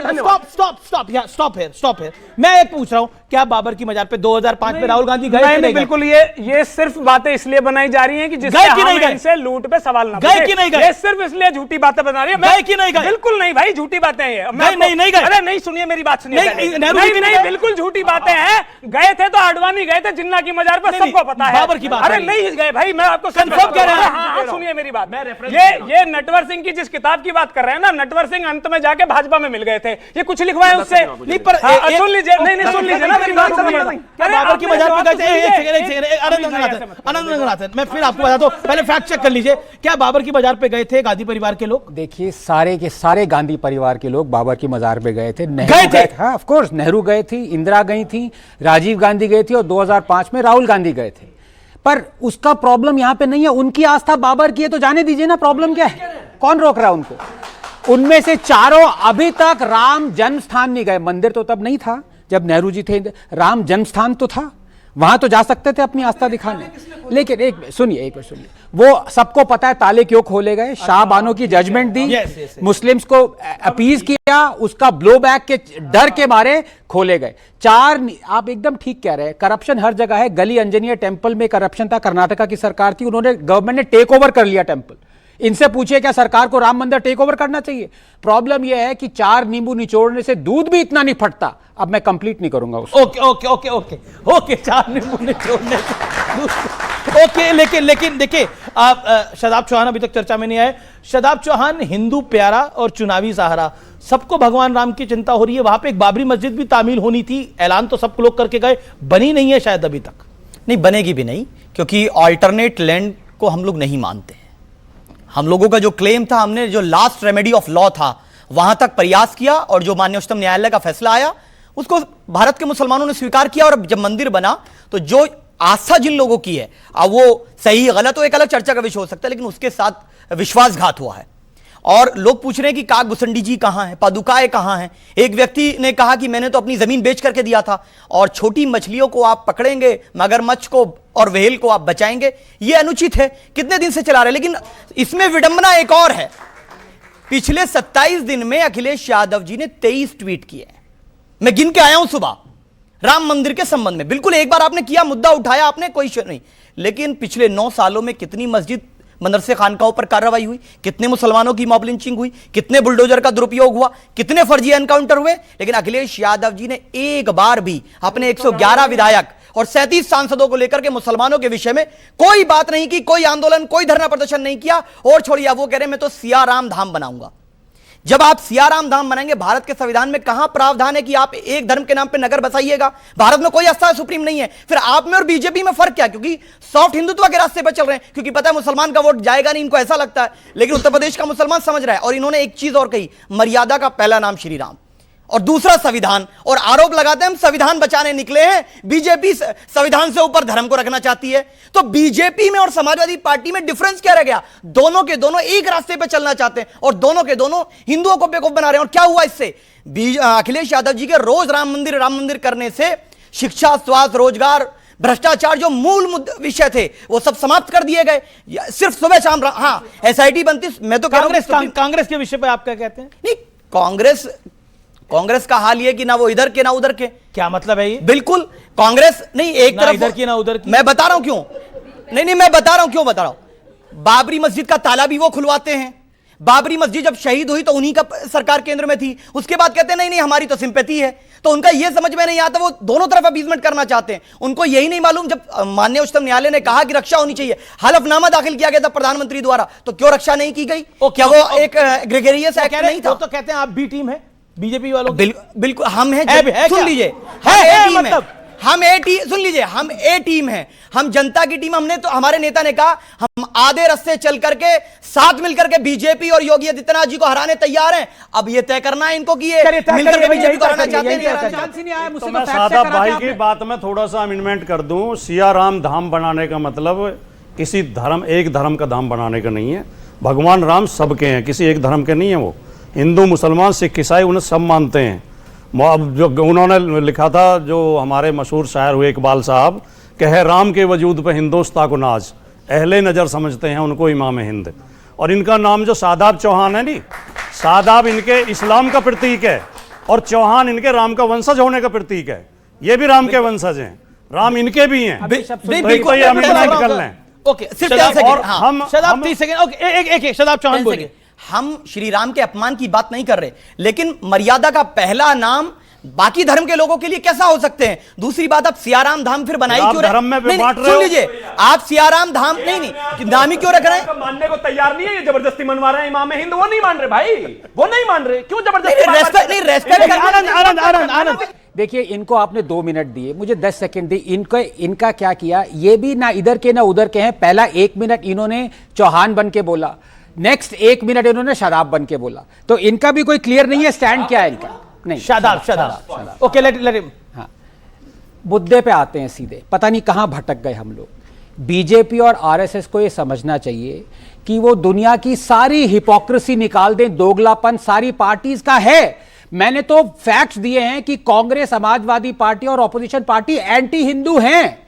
[SPEAKER 1] Stop here. मैं एक पूछ रहा हूं, क्या बाबर की मजार पे 2005 में राहुल गांधी गए?
[SPEAKER 10] नहीं, बिल्कुल ये सिर्फ बातें इसलिए बनाई जा रही हैं कि जिससे लूट पे सवाल ना
[SPEAKER 1] गए कि नहीं गए?
[SPEAKER 10] ये सिर्फ इसलिए झूठी बातें बना रही है।
[SPEAKER 1] गए कि नहीं गए?
[SPEAKER 10] बिल्कुल नहीं भाई, झूठी बातें हैं।
[SPEAKER 1] नहीं गए।
[SPEAKER 10] अरे नहीं, सुनिए मेरी बात, सुनिए। नहीं, बिल्कुल झूठी बातें हैं। गए थे तो आडवाणी गए थे, जिन्ना की मजार पर सबको पता है।
[SPEAKER 1] बाबर की बात,
[SPEAKER 10] अरे नहीं गए भाई, मैं आपको
[SPEAKER 1] कंफर्म कह रहा हूं।
[SPEAKER 10] हाँ, सुनिए मेरी बात। ये नटवर सिंह की जिस किताब की बात कर रहे हैं ना, नटवर सिंह अंत में जाके भाजपा में मिल गए थे, ये कुछ लिखवाए उससे नहीं, पर सुन लीजिए। नहीं, सुन लीजिए ना मेरी बात।
[SPEAKER 1] बाबर की मजार पे गए थे, आनंद रंगनाथन, मैं फिर आपको बताता हूं, पहले फैक्ट चेक कर लीजिए। क्या बाबर की मजार पे गए थे गांधी परिवार के लोग?
[SPEAKER 4] देखिए, सारे के सारे गांधी परिवार के लोग बाबर की मजार पे गए थे। गए थे, हाँ ऑफ कोर्स, नेहरू गए थी, इंदिरा गई थी, राजीव गांधी गए थे और 2005 में राहुल गांधी गए थे। पर उसका प्रॉब्लम यहां पे नहीं है। उनकी आस्था बाबर की है तो जाने दीजिए ना, प्रॉब्लम क्या है? कौन रोक रहा है उनको? उनमें से चारों अभी तक राम जन्म स्थान नहीं गए। मंदिर तो तब नहीं था जब नेहरू जी थे, राम जन्म स्थान तो था, वहां तो जा सकते थे अपनी आस्था दिखाने। लेकिन एक मिनट सुनिए, वो सबको पता है ताले क्यों खोले गए। शाह बानो की जजमेंट दी, मुस्लिम्स को अपीज किया, उसका ब्लो बैक के डर के मारे खोले गए। आप एकदम ठीक कह रहे हैं, करप्शन हर जगह है। गली अंजनिया टेम्पल में करप्शन था, कर्नाटका की सरकार थी, उन्होंने गवर्नमेंट ने टेक ओवर कर लिया टेम्पल। इनसे पूछिए क्या सरकार को राम मंदिर टेक ओवर करना चाहिए? प्रॉब्लम यह है कि 4 नींबू निचोड़ने से दूध भी इतना नहीं फटता। अब मैं कंप्लीट नहीं करूंगा उसको।
[SPEAKER 1] ओके 4 नींबू निचोड़ने से ओके, लेकिन देखिए, आप शादाब चौहान अभी तक चर्चा में नहीं आए। शादाब चौहान, हिंदू प्यारा और चुनावी सहारा, सबको भगवान राम की चिंता हो रही है। वहां पे एक बाबरी मस्जिद भी तामील होनी थी, ऐलान तो सब लोग करके गए, बनी नहीं है शायद अभी तक।
[SPEAKER 3] नहीं बनेगी भी नहीं, क्योंकि ऑल्टरनेट लैंड को हम लोग नहीं मानते हैं। हम लोगों का जो क्लेम था, हमने जो लास्ट रेमेडी ऑफ लॉ था वहां तक प्रयास किया, और जो माननीय उच्चतम न्यायालय का फैसला आया उसको भारत के मुसलमानों ने स्वीकार किया। और जब मंदिर बना तो जो आस्था जिन लोगों की है, अब वो सही गलत हो एक अलग चर्चा का विषय हो सकता है, लेकिन उसके साथ विश्वासघात हुआ है। और लोग पूछ रहे हैं कि काग भुसंडी जी कहां हैं, पादुकाएं कहां हैं। एक व्यक्ति ने कहा कि मैंने तो अपनी जमीन बेच करके दिया था, और छोटी मछलियों को आप पकड़ेंगे, मगरमच्छ को और व्हेल को आप बचाएंगे, यह अनुचित है। कितने दिन से चला रहे। लेकिन इसमें विडंबना एक और है, पिछले 27 दिन में अखिलेश यादव जी ने 23 ट्वीट किए। मैं गिन के आया हूं सुबह, राम मंदिर के संबंध में। बिल्कुल एक बार आपने किया, मुद्दा उठाया आपने, कोई इश्यू नहीं। लेकिन पिछले 9 सालों में कितनी मस्जिद, मदरसे, खानकाहों पर कार्रवाई हुई, कितने मुसलमानों की मॉब लिंचिंग हुई, कितने बुलडोजर का दुरुपयोग हुआ, कितने फर्जी एनकाउंटर हुए। लेकिन अखिलेश यादव जी ने एक बार भी अपने 111 विधायक और 37 सांसदों को लेकर के मुसलमानों के विषय में कोई बात नहीं की, कोई आंदोलन, कोई धरना प्रदर्शन नहीं किया। और छोड़िए, वो कह रहे मैं तो सिया राम धाम बनाऊंगा। जब आप सियाराम धाम बनाएंगे, भारत के संविधान में कहां प्रावधान है कि आप एक धर्म के नाम पे नगर बसाइएगा? भारत में कोई आस्था सुप्रीम नहीं है। फिर आप में और बीजेपी में फर्क क्या? क्योंकि सॉफ्ट हिंदुत्व के रास्ते पर चल रहे हैं, क्योंकि पता है मुसलमान का वोट जाएगा नहीं, इनको ऐसा लगता है। लेकिन उत्तर प्रदेश का मुसलमान समझ रहा है। और इन्होंने एक चीज और कही, मर्यादा का पहला नाम श्री राम और दूसरा संविधान, और आरोप लगाते हैं हम संविधान बचाने निकले हैं। बीजेपी संविधान से ऊपर धर्म को रखना चाहती है। तो बीजेपी में और समाजवादी पार्टी में डिफरेंस क्या रह गया? दोनों के दोनों एक रास्ते पे चलना चाहते हैं और दोनों के दोनों हिंदुओं को बेवकूफ बना रहे हैं। और क्या हुआ इससे? अखिलेश यादव जी के रोज राम मंदिर करने से शिक्षा, स्वास्थ्य, रोजगार, भ्रष्टाचार जो मूल विषय थे वो सब समाप्त कर दिए गए। सिर्फ सुबह शाम हाँ एसआईटी बनती। मैं तो
[SPEAKER 1] कांग्रेस के विषय पे आप क्या कहते हैं?
[SPEAKER 3] नहीं, कांग्रेस का हाल ये कि ना वो इधर के ना उधर के।
[SPEAKER 1] क्या मतलब है ये?
[SPEAKER 3] बिल्कुल कांग्रेस नहीं, एक तरफ
[SPEAKER 1] इधर की ना उधर की।
[SPEAKER 3] मैं बता रहा हूं क्यों। नहीं, मैं बता रहा हूं क्यों बता रहा हूं। बाबरी मस्जिद का ताला भी वो खुलवाते हैं। बाबरी मस्जिद जब शहीद हुई तो उन्हीं का सरकार केंद्र में थी। उसके बाद कहते हैं नहीं हमारी तो सिंपैथी है। तो उनका यह समझ में नहीं आता, वो दोनों तरफ अपीजमेंट करना चाहते हैं। उनको यही नहीं मालूम, जब माननीय उच्चतम न्यायालय ने कहा कि रक्षा होनी चाहिए, हलफनामा दाखिल किया गया था प्रधानमंत्री द्वारा, तो क्यों रक्षा नहीं की गई? क्या वो एक ग्रेगरियस एक्ट नहीं था?
[SPEAKER 1] तो कहते हैं आप बी टीम है बीजेपी वालों।
[SPEAKER 3] बिल्कुल हम हैं।
[SPEAKER 1] सुन लीजिए,
[SPEAKER 3] हम सुन लीजिए, हम ए टीम है, हम जनता की टीम। हमने तो, हमारे नेता ने कहा हम आधे रास्ते चल करके साथ मिलकर के बीजेपी और योगी आदित्यनाथ जी को हराने तैयार हैं। अब ये तय करना है इनको कि ये मिलकर के बीजेपी को हराना चाहते हैं।
[SPEAKER 11] तो मैं सादा भाई की बात में थोड़ा सा अमेंडमेंट कर दूं। सियाराम धाम बनाने का मतलब किसी धर्म, एक धर्म का धाम बनाने का नहीं है। भगवान राम सबके हैं, किसी एक धर्म के नहीं है। वो हिंदू, मुसलमान, सिख, ईसाई उन्हें सब मानते हैं। जो उन्होंने लिखा था, जो हमारे मशहूर शायर हुए इकबाल साहब, कहे राम के वजूद पे हिंदोस्तां को नाज, अहले नज़र समझते हैं उनको इमाम हिंद। और इनका नाम जो सादाब चौहान है नहीं, सादाब इनके इस्लाम का प्रतीक है और चौहान इनके राम का वंशज होने का प्रतीक है। ये भी राम के वंशज हैं, राम इनके भी हैं। निकल लें।
[SPEAKER 3] ओके, सिर्फ
[SPEAKER 1] हम शदाब 30 सेकंड। ओके, एक शदाब चौहान बोलिए।
[SPEAKER 3] हम श्री राम के अपमान की बात नहीं कर रहे, लेकिन मर्यादा का पहला नाम बाकी धर्म के लोगों के लिए कैसा हो सकते हैं? दूसरी बात, आप सियाराम धाम फिर बनाई क्यों
[SPEAKER 11] धर्म में बांट रहे हो?
[SPEAKER 3] सुन लीजिए, आप सियाराम धाम नहीं नाम ही क्यों रख रहे हैं?
[SPEAKER 12] मानने को तैयार नहीं है, ये जबरदस्ती मनवा रहे हैं इमाम हिंद। वो नहीं मान रहे भाई, वो नहीं मान रहे। क्यों जबरदस्ती?
[SPEAKER 3] रेस्पेक्ट।
[SPEAKER 1] आनंद
[SPEAKER 4] देखिए, इनको आपने 2 मिनट दिए, मुझे 10 सेकंड दी। इनका क्या किया? ये भी ना इधर के ना उधर के हैं। पहला 1 मिनट इन्होंने चौहान बन के बोला, नेक्स्ट 1 मिनट इन्होंने शदाब बन के बोला। तो इनका भी कोई क्लियर नहीं है स्टैंड क्या है इनका। नहीं,
[SPEAKER 1] शदाब। ओके, लेट
[SPEAKER 4] हाँ, मुद्दे पे आते हैं सीधे। पता नहीं कहां भटक गए हम लोग। बीजेपी और आरएसएस को ये समझना चाहिए कि वो दुनिया की सारी हिपोक्रेसी निकाल दें, दोगलापन सारी पार्टीज का है। मैंने तो फैक्ट्स दिए हैं कि कांग्रेस, समाजवादी पार्टी और ऑपोजिशन पार्टी एंटी हिंदू हैं,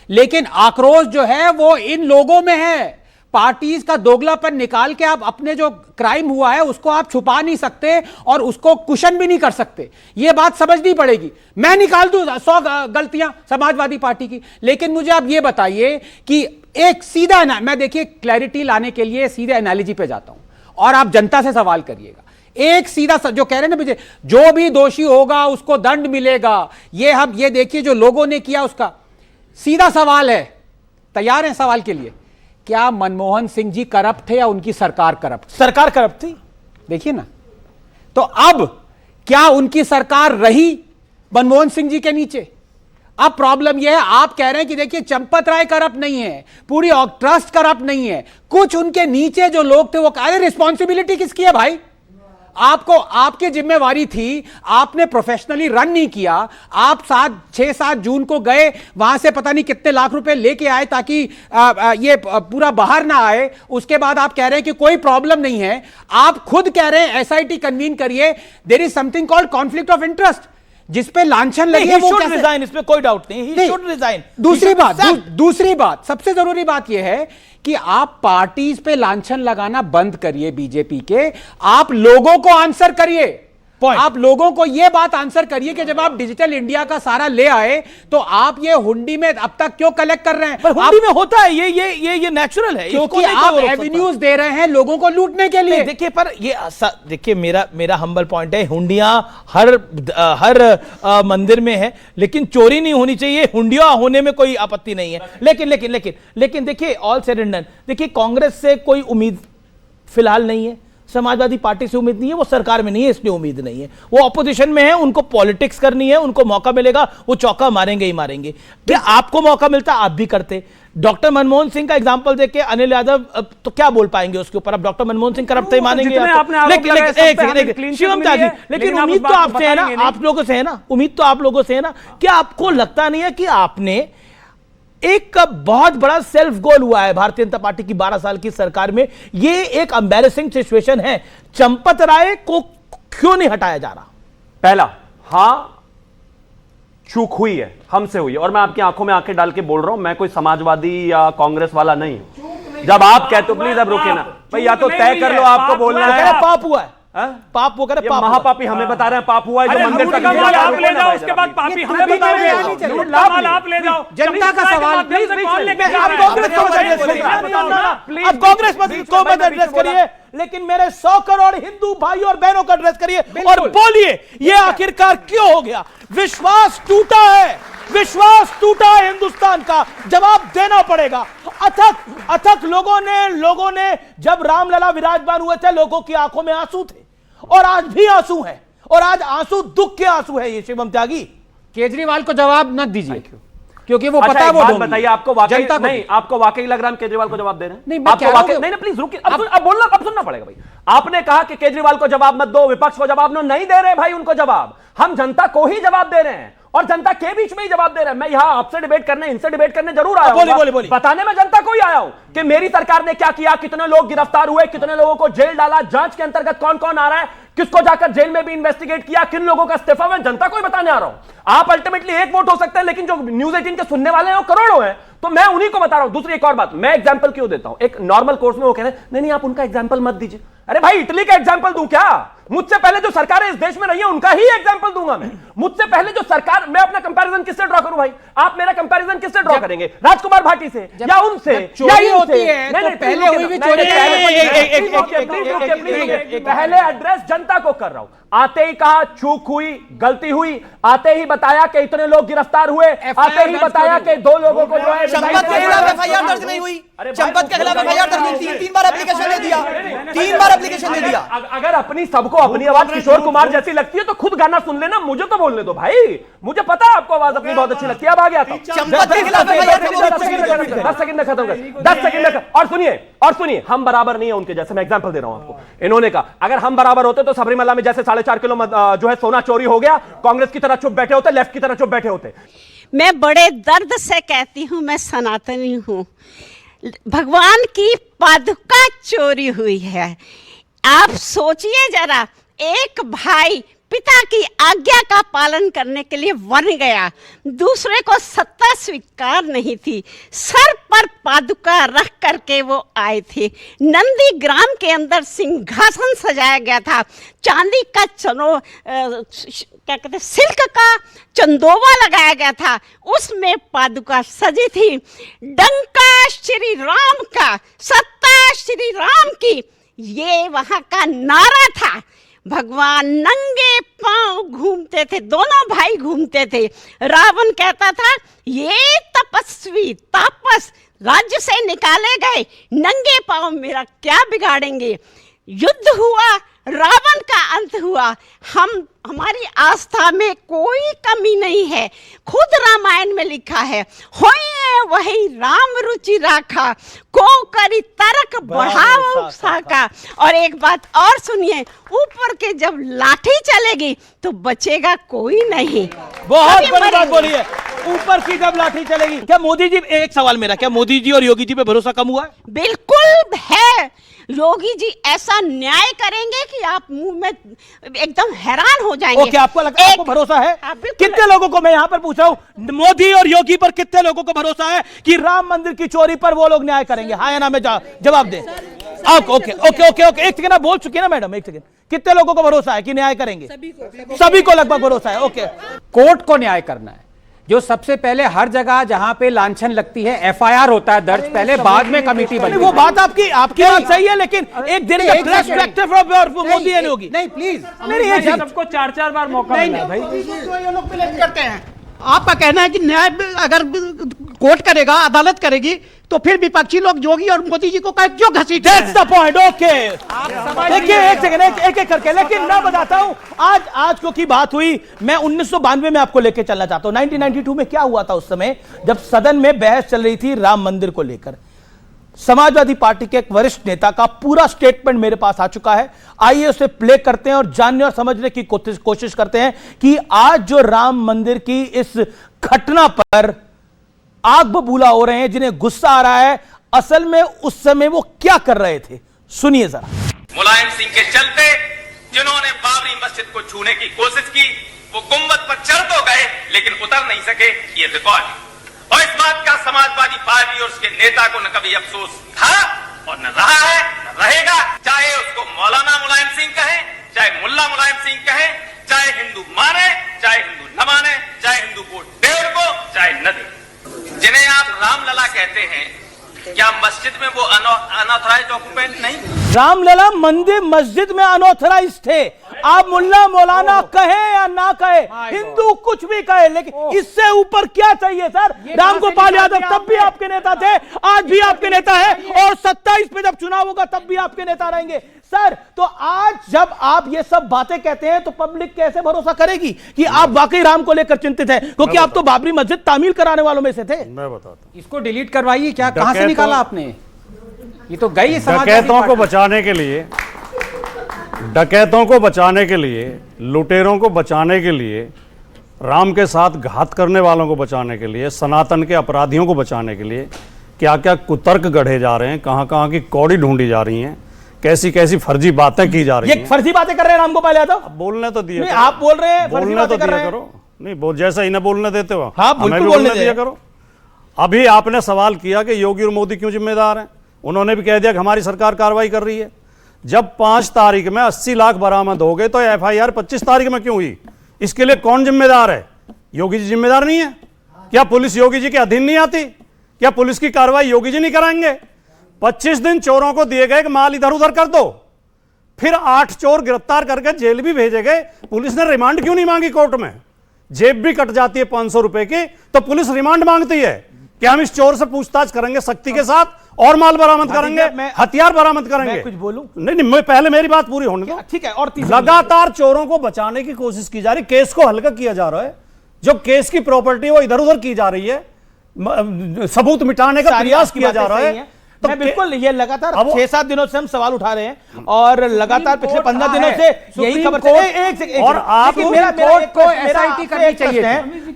[SPEAKER 4] लेकिन आक्रोश जो है वो इन लोगों में है। पार्टीज का दोगलापन निकाल के आप अपने जो क्राइम हुआ है उसको आप छुपा नहीं सकते और उसको कुशन भी नहीं कर सकते। यह बात समझनी पड़ेगी। मैं निकाल दूं 100 गलतियां समाजवादी पार्टी की, लेकिन मुझे आप ये बताइए कि एक सीधा मैं देखिए क्लैरिटी लाने के लिए सीधे एनालॉजी पे जाता हूं और आप जनता से सवाल करिएगा। एक सीधा जो कह रहे हैं ना, जो भी दोषी होगा उसको दंड मिलेगा, ये हम ये देखिए जो लोगों ने किया उसका सीधा सवाल है। तैयार हैं सवाल के लिए? क्या मनमोहन सिंह जी करप्ट थे या उनकी सरकार करप्ट?
[SPEAKER 1] सरकार करप्ट थी।
[SPEAKER 4] देखिए ना, तो अब क्या उनकी सरकार रही मनमोहन सिंह जी के नीचे? अब प्रॉब्लम यह है, आप कह रहे हैं कि देखिए चंपत राय करप्ट नहीं है, पूरी ट्रस्ट करप्ट नहीं है, कुछ उनके नीचे जो लोग थे वो कह रहे रिस्पॉन्सिबिलिटी किसकी है भाई? आपको, आपकी जिम्मेवारी थी, आपने प्रोफेशनली रन नहीं किया। आप 6-7 जून को गए, वहां से पता नहीं कितने लाख रुपए लेके आए ताकि ये पूरा बाहर ना आए। उसके बाद आप कह रहे हैं कि कोई प्रॉब्लम नहीं है। आप खुद कह रहे हैं एसआईटी कन्वीन करिए। There is something called conflict of interest, जिस पे लांछन लगी है वो कैसे?
[SPEAKER 1] रिजाइन, इसमें कोई डाउट नहीं, ही शुड रिजाइन।
[SPEAKER 4] दूसरी बात, सबसे जरूरी बात यह है कि आप पार्टीज पे लांछन लगाना बंद करिए बीजेपी के। आप लोगों को आंसर करिए। आप लोगों को यह बात आंसर करिए कि जब आप डिजिटल इंडिया का सारा ले आए तो आप ये हुंडी में अब तक क्यों कलेक्ट कर रहे हैं?
[SPEAKER 1] पर हुंडी में होता है, ये नेचुरल है,
[SPEAKER 4] क्योंकि आप एवेन्यूज दे रहे हैं लोगों को लूटने के लिए।
[SPEAKER 1] देखिए, पर ये देखिए, मेरा हम्बल पॉइंट है, हुंडियां हर मंदिर में है, लेकिन चोरी नहीं होनी चाहिए। हुंडियां होने में कोई आपत्ति नहीं है, लेकिन देखिए, ऑल सेड एंड डन, देखिए कांग्रेस से कोई उम्मीद फिलहाल नहीं है, समाजवादी पार्टी से उम्मीद नहीं है, वो सरकार में नहीं है इसलिए उम्मीद नहीं है, वो ऑपोजिशन में है, उनको पॉलिटिक्स करनी है, उनको मौका मिलेगा वो चौका मारेंगे ही मारेंगे। क्या आपको मौका मिलता आप भी करते? डॉक्टर मनमोहन सिंह का एग्जांपल देके अनिल यादव तो क्या बोल पाएंगे उसके ऊपर? अब डॉक्टर मनमोहन सिंह करप्ट ही मानेंगे? शिवम त्यागी, लेकिन उम्मीद तो आपसे है ना, आप लोगों से है ना, उम्मीद तो आप लोगों से है ना। क्या आपको लगता नहीं है कि आपने एक बहुत बड़ा सेल्फ गोल हुआ है भारतीय जनता पार्टी की 12 साल की सरकार में? ये एक एम्बैरेसिंग सिचुएशन है। चंपत राय को क्यों नहीं हटाया जा रहा?
[SPEAKER 12] पहला, हां चूक हुई है, हमसे हुई है, और मैं आपकी आंखों में आंखें डाल के बोल रहा हूं, मैं कोई समाजवादी या कांग्रेस वाला नहीं हूं। जब आप कहते हो, प्लीज अब रुके ना भाई, या तो तय कर लो आपको बोलना है।
[SPEAKER 1] पाप हुआ है, पाप वो करे, पाप
[SPEAKER 12] महापापी हमें बता रहे हैं पाप हुआ है, जो मंदिर तक
[SPEAKER 7] आप ले जाओ, उसके बाद पापी हमें बताओगे, आप ले जाओ।
[SPEAKER 4] जनता का सवाल,
[SPEAKER 1] अब कांग्रेस को मत एड्रेस करिए, लेकिन मेरे 100 करोड़ हिंदू भाई और बहनों का एड्रेस करिए और बोलिए ये आखिरकार क्यों हो गया? विश्वास टूटा है, विश्वास टूटा है हिंदुस्तान का, जवाब देना पड़ेगा। अथक लोगों ने जब रामलला विराजमान हुए थे, लोगों की आंखों में आंसू थे और आज भी आंसू हैं, और आज आंसू दुख के आंसू है। ये शिवम त्यागी,
[SPEAKER 4] केजरीवाल को जवाब मत दीजिए क्योंकि वो
[SPEAKER 12] अच्छा,
[SPEAKER 4] पता वो
[SPEAKER 12] बताइए, आपको वाकई नहीं, आपको वाकई लग रहा है केजरीवाल को जवाब दे रहे हैं?
[SPEAKER 4] नहीं,
[SPEAKER 12] आपको वाकई नहीं, प्लीज रुकिए, अब बोलना, अब सुनना पड़ेगा भाई। आपने कहा कि केजरीवाल को जवाब मत दो, विपक्ष को जवाब दो, नहीं दे रहे भाई उनको जवाब, हम जनता को ही जवाब दे रहे हैं और जनता के बीच में ही जवाब दे रहे हैं। मैं यहां आपसे डिबेट करने, इनसे डिबेट करने जरूर आया हूं, बताने में जनता को ही आया हूं कि मेरी सरकार ने क्या किया, कितने लोग गिरफ्तार हुए, कितने लोगों को जेल डाला, जांच के अंतर्गत कौन कौन आ रहा है, किसको जाकर जेल में भी इन्वेस्टिगेट किया, किन लोगों का इस्तीफा, मैं जनता को ही बताने आ रहा हूं। आप अल्टीमेटली एक वोट हो सकते हैं, लेकिन जो न्यूज 18 के सुनने वाले हैं वो करोड़ों हैं, तो मैं उन्हीं को बता रहा हूं। दूसरी एक और बात, मैं एग्जांपल क्यों देता हूं, एक नॉर्मल कोर्स में वो कह रहे हैं नहीं आप उनका एग्जांपल मत दीजिए। अरे भाई, इटली का एग्जांपल दूं क्या? मुझसे पहले जो सरकारें इस देश में रही है उनका ही एग्जांपल दूंगा मैं। मुझसे पहले जो सरकार, मैं अपना कंपैरिजन किससे ड्रॉ करूं भाई? आप मेरा कंपैरिजन किससे ड्रॉ करेंगे? राजकुमार भाटी से या उनसे?
[SPEAKER 4] चोरी होती है तो पहले हुई भी चोरी।
[SPEAKER 12] पहले एड्रेस जनता को कर रहा हूं। आते ही कहा चूक हुई, गलती हुई, आते ही बताया कि इतने लोग गिरफ्तार हुए, आते ही बताया कि 2 लोगों को जो है
[SPEAKER 3] चंपत के खिलाफ एफआईआर दर्ज नहीं हुई, चंपत के खिलाफ एफआईआर दर्ज नहीं, 3 बार एप्लीकेशन दे दिया, 3 बार एप्लीकेशन दे दिया।
[SPEAKER 12] अगर अपनी सबको अपनी आवाज किशोर कुमार जैसी लगती है तो खुद गाना सुन लेना, मुझे तो बोलने दो भाई, मुझे पता है आपको आवाज अपनी बहुत अच्छी लगती है। अब आ गया था
[SPEAKER 3] चंपत के खिलाफ एफआईआर
[SPEAKER 12] 10 सेकंड खत्म कर, 10 सेकंड। और सुनिए, हम बराबर नहीं है उनके जैसे, मैं एग्जांपल दे रहा हूं आपको। इन्होंने कहा अगर हम बराबर होते तो सबरीमला में जैसे 4.5 किलो जो है सोना चोरी हो गया, कांग्रेस की तरह चुप बैठे होते, लेफ्ट की तरह चुप बैठे होते।
[SPEAKER 13] मैं बड़े दर्द से कहती हूं, मैं सनातनी हूं, भगवान की पादुका चोरी हुई है। आप सोचिए जरा, एक भाई पिता की आज्ञा का पालन करने के लिए वन गया, दूसरे को सत्ता स्वीकार नहीं थी, सर पर पादुका रख करके वो आए थे। नंदी ग्राम के अंदर सिंहासन सजाया गया था, चांदी का क्या कहते हैं, सिल्क का चंदोवा लगाया गया था, उसमें पादुका सजी थी। डंका श्री राम का, सत्ता श्री राम की, ये वहां का नारा था। भगवान नंगे पांव घूमते थे, दोनों भाई घूमते थे। रावण कहता था ये तपस्वी तापस राज्य से निकाले गए, नंगे पांव मेरा क्या बिगाड़ेंगे। युद्ध हुआ, रावण का अंत हुआ। हमारी आस्था में कोई कमी नहीं है, खुद रामायण में लिखा है, होइए वही राम रुचि राखा, को करी तर्क बढ़ाओ साका। और एक बात और सुनिए, ऊपर के जब लाठी चलेगी तो बचेगा कोई नहीं।
[SPEAKER 1] बहुत बड़ी बात बोली है, ऊपर की जब लाठी चलेगी। क्या मोदी जी, एक सवाल मेरा, क्या मोदी जी और योगी जी पे भरोसा कम हुआ है?
[SPEAKER 13] बिल्कुल है। योगी जी ऐसा न्याय करेंगे कि आप मुंह में एकदम हैरान हो जाएंगे।
[SPEAKER 1] ओके, आपको लगता है, आपको भरोसा है? कितने लोगों को, मैं यहां पर पूछ रहा हूं, मोदी और योगी पर कितने लोगों को भरोसा है कि राम मंदिर की चोरी पर वो लोग न्याय करेंगे? हाँ या ना में जवाब दें। ओके, एक सेकंड, आप बोल चुके ना मैडम, एक सेकंड। कितने लोगों को भरोसा है कि न्याय करेंगे? सभी को लगभग भरोसा है। ओके,
[SPEAKER 4] कोर्ट को न्याय करना है। जो सबसे पहले हर जगह जहां पे लांछन लगती है एफआईआर होता है दर्ज, पहले बाद में कमिटी बनती है।
[SPEAKER 1] वो बात आपकी बात सही है, लेकिन एक दिन का पर्सपेक्टिव ऑफ मोदी नहीं होगी।
[SPEAKER 4] नहीं प्लीज,
[SPEAKER 1] नहीं,
[SPEAKER 10] सबको 4-4 बार मौका मिला भाई।
[SPEAKER 14] ये लोग करते हैं। आपका कहना है कि न्याय अगर कोर्ट करेगा, अदालत करेगी,
[SPEAKER 7] तो फिर विपक्षी लोग योगी और मोदी जी को क्यों घसीट?
[SPEAKER 1] That's the point. Okay. देखिए एक सेकंड, एक करके, लेकिन मैं बताता हूं आज क्योंकि बात हुई, मैं 1992 में आपको लेके चलना चाहता हूं। 1992 में क्या हुआ था उस समय, जब सदन में बहस चल रही थी राम मंदिर को लेकर। समाजवादी पार्टी के एक वरिष्ठ नेता का पूरा स्टेटमेंट मेरे पास आ चुका है। आइए उसे प्ले करते हैं और जानने और समझने की कोशिश करते हैं कि आज जो राम मंदिर की इस घटना पर आग बबूला हो रहे हैं, जिन्हें गुस्सा आ रहा है, असल में उस समय वो क्या कर रहे थे, सुनिए जरा।
[SPEAKER 9] मुलायम सिंह के चलते जिन्होंने बाबरी मस्जिद को छूने की कोशिश की, वो गुंबद पर चढ़ तो गए लेकिन उतर नहीं सके, ये रिकॉर्ड है। और इस बात का समाजवादी पार्टी और उसके नेता को न कभी अफसोस था और न रहा है, न रहेगा। चाहे उसको मौलाना मुलायम सिंह कहें, चाहे मुल्ला मुलायम सिंह कहें, चाहे हिंदू माने, चाहे हिंदू न माने, चाहे हिंदू वोट दे उनको, चाहे न दे। जिन्हें आप रामलला कहते हैं, क्या मस्जिद में वो अनऑथराइज्ड ऑक्यूपेंट नहीं?
[SPEAKER 1] रामलला मंदिर मस्जिद में अनऑथराइज थे। आप मुल्ला मौलाना कहे या ना कहे, हिंदू कुछ भी कहे, लेकिन इससे ऊपर क्या चाहिए सर? रामगोपाल यादव तब भी आपके नेता थे, आज भी आपके नेता है, और 27 पे जब चुनाव होगा तब भी आपके नेता रहेंगे सर। तो आज जब आप ये सब बातें कहते हैं तो पब्लिक कैसे भरोसा करेगी कि आप वाकई राम को लेकर चिंतित हैं? क्योंकि आप तो बाबरी मस्जिद तामील कराने वालों में से थे।
[SPEAKER 11] मैं बताता हूं,
[SPEAKER 4] इसको डिलीट करवाइए, क्या कहां से निकाला आपने? ये तो गई
[SPEAKER 11] डकैतों को बचाने के लिए, डकैतों को बचाने के लिए, लुटेरों को बचाने के लिए, राम के साथ घात करने वालों को बचाने के लिए, सनातन के अपराधियों को बचाने के लिए क्या क्या कुतर्क गढ़े जा रहे हैं, कहां कहां की कौड़ी ढूंढी जा रही हैं, कैसी कैसी फर्जी बातें की जा रही हैं।
[SPEAKER 1] ये फर्जी बातें कर रहे हैं रामगोपाल यादव?
[SPEAKER 11] बोलने तो दिया,
[SPEAKER 1] आप बोल रहे हैं फर्जी
[SPEAKER 11] बोलने तो
[SPEAKER 1] बातें कर रहे
[SPEAKER 11] दिया
[SPEAKER 1] हैं।
[SPEAKER 11] करो, नहीं बोल, जैसा इन्हें बोलने देते हो
[SPEAKER 1] हाँ,
[SPEAKER 11] हमें भी बोलने दिया करो। अभी आपने सवाल किया कि योगी और मोदी क्यों जिम्मेदार हैं, उन्होंने भी कह दिया कि हमारी सरकार कार्रवाई कर रही है। जब 5 तारीख में 80 लाख बरामद हो गए तो FIR 25 तारीख में क्यों हुई? इसके लिए कौन जिम्मेदार है? योगी जी जिम्मेदार नहीं है? क्या पुलिस योगी जी के अधीन नहीं आती? क्या पुलिस की कार्रवाई योगी जी नहीं कराएंगे? 25 दिन चोरों को दिए गए कि माल इधर उधर कर दो, फिर 8 चोर गिरफ्तार करके जेल भी भेजे गए, पुलिस ने रिमांड क्यों नहीं मांगी कोर्ट में? जेब भी कट जाती है 500 रुपए की तो पुलिस रिमांड मांगती है कि हम इस चोर से पूछताछ करेंगे सख्ती के साथ और माल बरामद करेंगे, हथियार बरामद करेंगे।
[SPEAKER 1] मैं कुछ बोलूं?
[SPEAKER 11] नहीं, मैं पहले मेरी बात पूरी होने दो।
[SPEAKER 1] ठीक है। और
[SPEAKER 11] लगातार चोरों को बचाने की कोशिश की जा रही, केस को हल्का किया जा रहा है, जो केस की प्रॉपर्टी वो इधर उधर की जा रही है, सबूत मिटाने का प्रयास किया जा रहा है।
[SPEAKER 1] तो मैं बिल्कुल, ये लगातार 6-7 दिनों से हम सवाल उठा रहे हैं और लगातार पिछले 15 दिनों से यही खबर चल रही है।
[SPEAKER 11] और आप
[SPEAKER 4] SIT करनी चाहिए।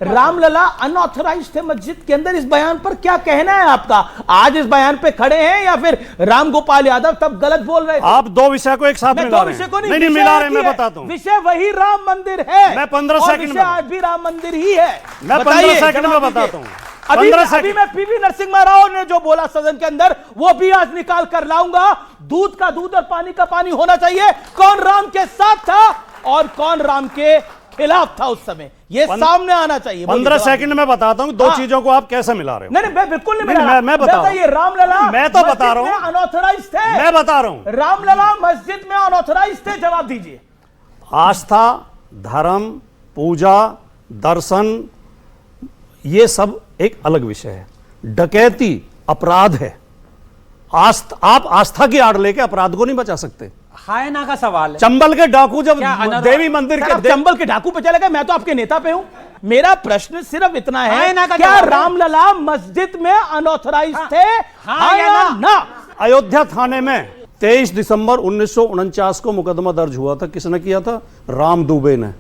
[SPEAKER 1] रामलला अनऑथराइज थे मस्जिद के अंदर, इस बयान पर क्या कहना है आपका? आज इस बयान पे खड़े हैं या फिर रामगोपाल यादव तब गलत बोल रहे थे?
[SPEAKER 11] आप दो विषय को एक साथ मिला रहे हैं। नहीं मिला रहे, मैं बताता हूं।
[SPEAKER 1] विषय वही राम मंदिर है।
[SPEAKER 11] मैं 15 सेकंड में,
[SPEAKER 1] आज भी राम मंदिर ही है।
[SPEAKER 11] मैं 15 सेकंड में बताता हूं।
[SPEAKER 1] अभी मैं PV नरसिम्हा राव ने जो बोला सदन के अंदर, वो भी आज निकाल कर लाऊंगा। दूध का दूध और पानी का पानी होना चाहिए। कौन राम के साथ था और कौन राम के खिलाफ था उस समय, ये सामने आना चाहिए।
[SPEAKER 11] 15 सेकंड में बताता हूं, दो चीजों को आप कैसे मिला रहे हो?
[SPEAKER 1] नहीं, मैं बिल्कुल नहीं मिला।
[SPEAKER 11] मैं बता रहा हूं।
[SPEAKER 1] रामलला,
[SPEAKER 11] मैं तो बता रहा हूं,
[SPEAKER 1] अनऑथराइज थे।
[SPEAKER 11] मैं बता रहा हूं,
[SPEAKER 1] रामलला मस्जिद में अनऑथराइज थे। जवाब दीजिए।
[SPEAKER 11] आस्था, धर्म, पूजा, दर्शन, ये सब एक अलग विषय है। डकैती अपराध है। आप आस्था की आड़ लेके अपराध को नहीं बचा सकते।
[SPEAKER 4] हायना का सवाल है।
[SPEAKER 11] चंबल के डाकू जब देवी मंदिर के
[SPEAKER 1] चंबल के डाकू पे चले गए, मैं तो आपके नेता पे हूं। मेरा प्रश्न सिर्फ इतना है, क्या रामलला मस्जिद में अनऑथराइज थे? हाँ या ना?
[SPEAKER 11] अयोध्या थाने में 23 दिसंबर 1949 को मुकदमा दर्ज हुआ था। किसने किया था? राम दुबे ने।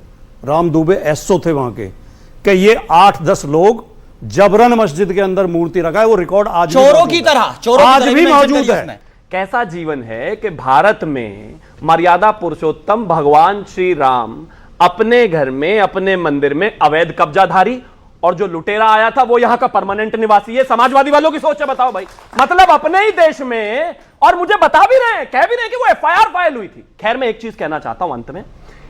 [SPEAKER 11] राम दुबे एसओ थे वहां के, कि ये 8-10 लोग जबरन मस्जिद के अंदर मूर्ति रखा है। वो रिकॉर्ड आज
[SPEAKER 3] चोरों की तरह,
[SPEAKER 11] आज भी मौजूद है।
[SPEAKER 12] कैसा जीवन है कि भारत में मर्यादा पुरुषोत्तम भगवान श्री राम अपने घर में, अपने मंदिर में अवैध कब्जाधारी, और जो लुटेरा आया था वो यहां का परमानेंट निवासी है। समाजवादी वालों की सोच है, बताओ भाई। मतलब अपने ही देश में, और मुझे बता भी रहे हैं, कह भी रहे हैं कि वो FIR फाइल हुई थी। खैर, मैं एक चीज कहना चाहता हूं अंत में,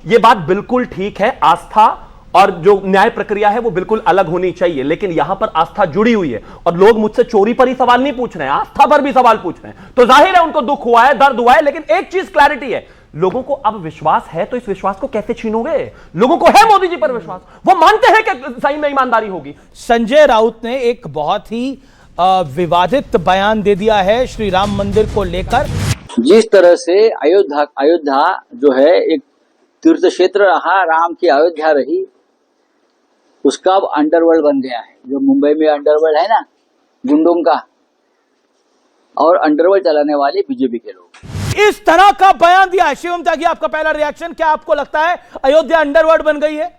[SPEAKER 12] ये बात बिल्कुल ठीक है, आस्था और जो न्याय प्रक्रिया है वो बिल्कुल अलग होनी चाहिए, लेकिन यहां पर आस्था जुड़ी हुई है। और लोग मुझसे चोरी पर ही सवाल नहीं पूछ रहे हैं, आस्था पर भी सवाल पूछ रहे हैं। तो जाहिर है उनको दुख हुआ है, दर्द हुआ है, लेकिन एक चीज क्लैरिटी है, लोगों को अब विश्वास है, तो इस विश्वास को कैसे छीनोगे? लोगों को है मोदी जी पर विश्वास, वो मानते हैं कि सही में ईमानदारी होगी।
[SPEAKER 1] संजय राउत ने एक बहुत ही विवादित बयान दे दिया है श्री राम मंदिर को लेकर।
[SPEAKER 6] जिस तरह से अयोध्या जो है एक तीर्थ क्षेत्र रहा, राम की अयोध्या रही, उसका अब अंडरवर्ल्ड बन गया है। जो मुंबई में अंडरवर्ल्ड है ना गुंडों का, और अंडरवर्ल्ड चलाने वाले बीजेपी के लोग।
[SPEAKER 1] इस तरह का बयान दिया है। शिवम त्यागी, आपका पहला रिएक्शन, क्या आपको लगता है अयोध्या अंडरवर्ल्ड बन गई है?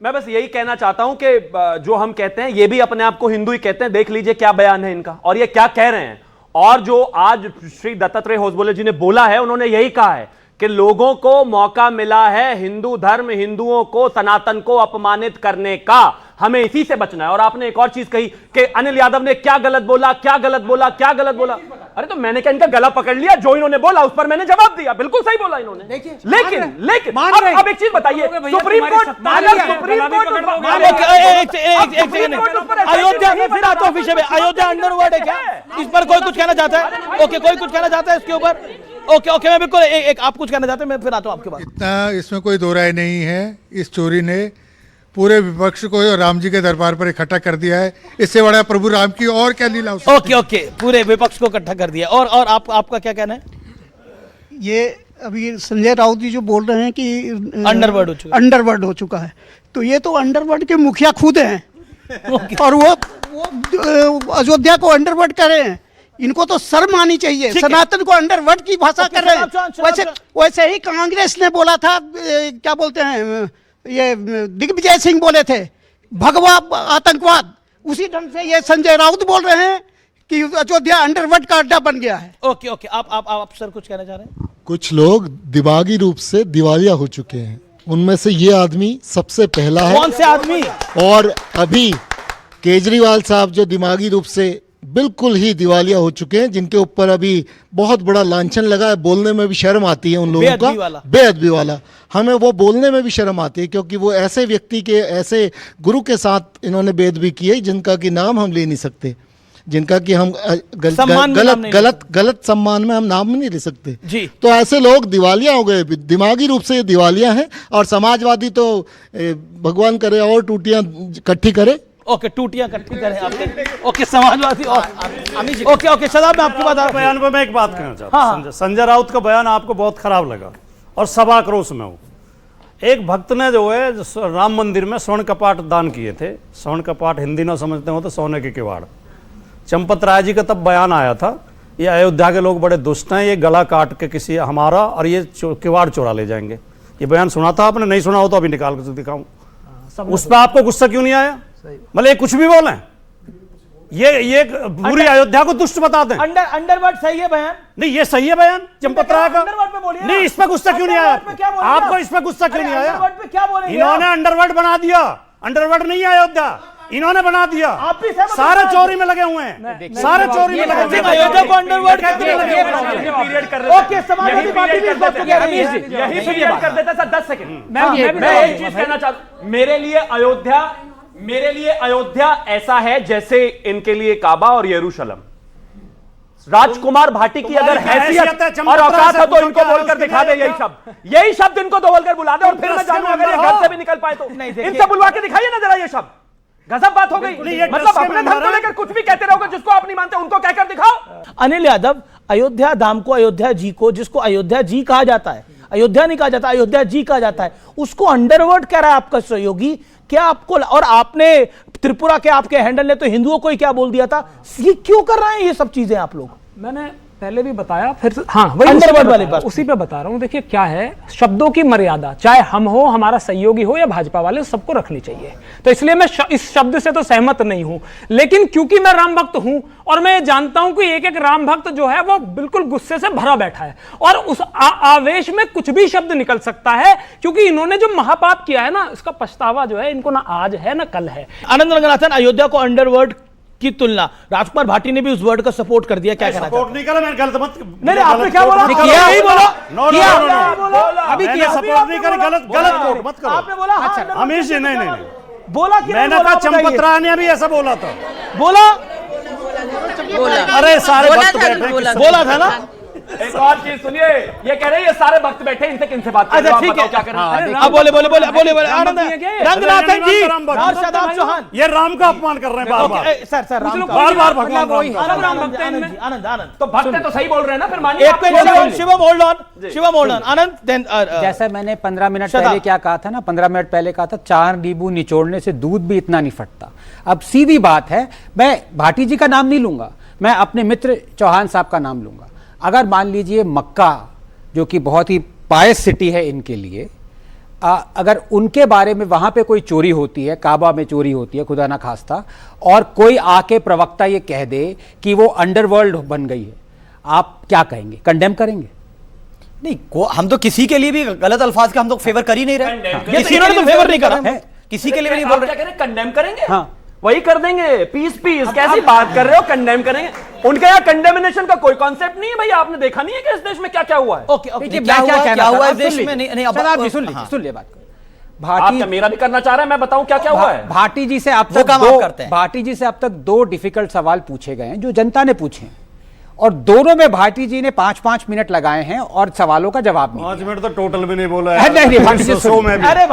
[SPEAKER 12] मैं बस यही कहना चाहता हूं कि जो हम कहते हैं, ये भी अपने आप को हिंदू ही कहते हैं। देख लीजिए क्या बयान है इनका और ये क्या कह रहे हैं। और जो आज श्री दत्तात्रेय होसबोले जी ने बोला है, उन्होंने यही कहा है कि लोगों को मौका मिला है हिंदू धर्म, हिंदुओं को, सनातन को अपमानित करने का, हमें इसी से बचना है। और आपने एक और चीज कही कि अनिल यादव ने क्या गलत बोला, क्या गलत बोला, क्या गलत बोला। अरे तो मैंने क्या इनका गला पकड़ लिया? जो इन्होंने बोला उस पर मैंने जवाब दिया, बिल्कुल सही बोला इन्होंने। लेकिन अब एक चीज बताइए, सुप्रीम कोर्ट
[SPEAKER 1] अयोध्या में, फिर आता हूं विषय में, अयोध्या अंडरवर्ल्ड है क्या? इस पर कोई कुछ कहना चाहता है? ओके, कोई कुछ कहना चाहता है इसके ऊपर? ओके, मैं बिल्कुल एक आप कुछ कहना चाहते हैं, मैं फिर आता हूं आपके पास।
[SPEAKER 14] इतना इसमें कोई दो राय नहीं है। इस चोरी ने पूरे विपक्ष को राम जी के दरबार पर इकट्ठा कर दिया है। इससे बड़ा प्रभु राम की और क्या लीला हो सकती है?
[SPEAKER 1] ओके, पूरे विपक्ष को इकट्ठा कर दिया। और आपका क्या कहना है?
[SPEAKER 15] ये अभी संजय राउत जी जो बोल रहे हैं कि
[SPEAKER 1] अंडरवर्ल्ड
[SPEAKER 15] हो चुका है, तो ये तो अंडरवर्ल्ड के मुखिया खुद हैं और वो अयोध्या को अंडरवर्ल्ड कर रहे हैं। इनको तो शर्म आनी चाहिए। सनातन को अंडरवर्ल्ड की भाषा कर रहे हैं। वैसे ही कांग्रेस ने बोला था, क्या बोलते हैं, ये दिग्विजय सिंह बोले थे भगवा आतंकवाद, उसी ढंग से ये संजय राउत बोल रहे हैं कि अयोध्या अंडरवर्ल्ड का अड्डा बन गया है।
[SPEAKER 1] ओके, आप सर कुछ कहना चाह रहे हैं?
[SPEAKER 16] कुछ लोग दिमागी रूप से दिवालिया हो चुके हैं। उनमें से ये आदमी सबसे पहला है।
[SPEAKER 1] कौन से आदमी?
[SPEAKER 16] और अभी केजरीवाल साहब जो दिमागी रूप से बिल्कुल ही दिवालिया हो चुके हैं, जिनके ऊपर अभी बहुत बड़ा लांछन लगा है। बोलने में भी शर्म आती है उन लोगों का, बेअदबी वाला। हमें वो बोलने में भी शर्म आती है, क्योंकि वो ऐसे व्यक्ति के, ऐसे गुरु के साथ इन्होंने बेअदबी की है जिनका कि नाम हम ले नहीं सकते, जिनका कि हम गलत सम्मान में हम नाम नहीं ले सकते
[SPEAKER 1] जी।
[SPEAKER 16] तो ऐसे लोग दिवालिया हो गए, दिमागी रूप से ये दिवालिया हैं। और समाजवादी तो भगवान करे और टूटियां इकट्ठी करे।
[SPEAKER 1] ओके, टूटियां इकट्ठी करें आपके। ओके, समाजवादी और ओके, शदाब में आपकी बात।
[SPEAKER 11] बयान पर मैं एक बात कहना चाहता हूं। संजय राउत का बयान आपको बहुत खराब लगा और सब आक्रोश में हो। एक भक्त ने जो है राम मंदिर में स्वर्ण कपाट दान किए थे। स्वर्ण कपाट हिंदी ना समझते हो तो सोने के किवाड़। चंपत राय जी का तब बयान आया था, ये अयोध्या के लोग बड़े दुष्ट हैं, ये गला काट के किसी हमारा और ये किवाड़ चोरा ले जाएंगे। ये बयान सुना था आपने? नहीं सुना हो तो अभी निकाल कर दिखाऊं। उस पर आपको गुस्सा क्यों नहीं आया? मतलब कुछ भी बोले, ये पूरी अयोध्या को दुष्ट बताते हैं।
[SPEAKER 1] अंडरवर्ल्ड सही है बयान?
[SPEAKER 11] नहीं, ये सही है बयान चंपत राय का। नहीं, इस पर गुस्सा क्यों नहीं आया आपको? इस पर गुस्सा क्यों नहीं आया? इन्होंने अंडरवर्ल्ड बना दिया। अंडरवर्ल्ड नहीं है अयोध्या, इन्होंने बना दिया। सारे चोरी में लगे हुए हैं, सारे चोरी में लगे हुए हैं।
[SPEAKER 1] अयोध्या को अंडरवर्ल्ड
[SPEAKER 12] कर देता सर 10 सेकंड। मैं एक चीज कहना चाहता हूं। मेरे लिए अयोध्या ऐसा है जैसे इनके लिए काबा और यरूशलम। राजकुमार भाटी की अगर हैसियत और औकात हो तो इनको बोलकर दिखा दे यही शब्द इनको तो बोलकर बुला दे, और फिर मैं जानू अगर ये घर से भी निकल पाए तो इनसे बुलवा के दिखाइए ना जरा ये शब्द। गजब बात हो गई। मतलब अपने धर्म को लेकर कुछ भी कहते रहोगे, जिसको आप नहीं मानते उनको कहकर दिखाओ।
[SPEAKER 1] अनिल यादव, अयोध्या धाम को, अयोध्या जी को, जिसको अयोध्या जी कहा जाता है, अयोध्या नहीं कहा जाता, अयोध्या जी कहा जाता है, उसको अंडरवर्ल्ड कह रहा है आपका सहयोगी। क्या आपको, और आपने त्रिपुरा के आपके हैंडल ने तो हिंदुओं को ही क्या बोल दिया था? ये क्यों कर रहे हैं ये सब चीजें आप लोग?
[SPEAKER 10] मैंने पहले भी बताया, फिर हाँ वही उसी पे बता रहा हूं। देखिए क्या है, शब्दों की मर्यादा, चाहे हम हो, हमारा सहयोगी हो या भाजपा वाले, सबको रखनी चाहिए। तो इसलिए मैं इस शब्द से तो सहमत नहीं हूं, लेकिन क्योंकि मैं राम भक्त हूं और मैं जानता हूं कि एक एक राम भक्त जो है वो बिल्कुल गुस्से से भरा बैठा है और उस आवेश में कुछ भी शब्द निकल सकता है, क्योंकि इन्होंने जो महापाप किया है ना, इसका पछतावा जो है इनको ना आज है ना कल है।
[SPEAKER 1] आनंद रंगनाथन, अयोध्या को अंडरवर्ल्ड की तुलना, राजकुमार भाटी ने भी उस वर्ड का सपोर्ट कर दिया, क्या कहना चाहते हैं?
[SPEAKER 11] सपोर्ट नहीं करा, मैंने गलत मत।
[SPEAKER 1] नहीं, आपने क्या बोला?
[SPEAKER 11] किया ही बोला। नो,
[SPEAKER 1] अभी
[SPEAKER 11] किया सपोर्ट नहीं करा, गलत कोट मत करो।
[SPEAKER 1] आपने बोला
[SPEAKER 11] हमेश जी, नहीं
[SPEAKER 1] बोला कि
[SPEAKER 11] मैंने कहा चंपत राय ने भी ऐसा बोला था।
[SPEAKER 1] बोला?
[SPEAKER 11] अरे सारे भक्त बैठे,
[SPEAKER 1] बोला था ना?
[SPEAKER 12] एक और चीज सुनिए, ये कह रहे हैं ये सारे भक्त बैठे, इनसे किनसे बात कर रहे हो?
[SPEAKER 1] अच्छा ठीक है,
[SPEAKER 12] क्या करें?
[SPEAKER 1] अब बोले आनंद रंगनाथन जी और शादाब चौहान,
[SPEAKER 11] ये राम का अपमान कर रहे हैं बार बार।
[SPEAKER 1] सर
[SPEAKER 11] बार बार भगवान
[SPEAKER 1] आनंद
[SPEAKER 12] तो भक्त तो सही बोल रहे हैं ना, फिर मानिए।
[SPEAKER 1] Shivam hold on Anand, then
[SPEAKER 4] जैसा मैंने 15 मिनट पहले क्या कहा था ना, 15 मिनट पहले कहा था 4 नींबू निचोड़ने से दूध भी इतना नहीं फटता। अब सीधी बात है, मैं भाटी जी का नाम नहीं लूंगा, मैं अपने मित्र चौहान साहब का नाम लूंगा। अगर मान लीजिए मक्का जो कि बहुत ही पायस सिटी है इनके लिए, अगर उनके बारे में वहां पे कोई चोरी होती है, काबा में चोरी होती है खुदा ना खास्ता, और कोई आके प्रवक्ता ये कह दे कि वो अंडरवर्ल्ड बन गई है, आप क्या कहेंगे? कंडेम करेंगे?
[SPEAKER 3] नहीं, हम तो किसी के लिए भी गलत अल्फाज का हम तो फेवर कर ही नहीं रहे,
[SPEAKER 1] किसी ने तो फेवर नहीं करा,
[SPEAKER 3] किसी के लिए भी नहीं बोल रहे।
[SPEAKER 12] कंडेम करेंगे?
[SPEAKER 4] हाँ,
[SPEAKER 12] वही कर देंगे। पीस कैसी बात कर रहे हो? कंडेम करेंगे? उनके यहाँ कंडेमिनेशन का कोई कॉन्सेप्ट नहीं है भाई। आपने देखा नहीं है कि इस देश में क्या क्या हुआ है?
[SPEAKER 3] क्या हुआ इस देश में? नहीं
[SPEAKER 4] आप सुन ले बात।
[SPEAKER 12] भाटी मेरा भी करना चाह रहा है, मैं बताऊं क्या क्या हुआ है।
[SPEAKER 4] भाटी जी से अब तक 2 डिफिकल्ट सवाल पूछे गए हैं जो जनता ने पूछे हैं, और दोनों में भाटी जी ने 5-5 मिनट लगाए हैं और सवालों का जवाब नहीं।
[SPEAKER 11] 5 मिनट तो टोटल भी नहीं बोला है।
[SPEAKER 4] नहीं, भाटी जी
[SPEAKER 1] अरे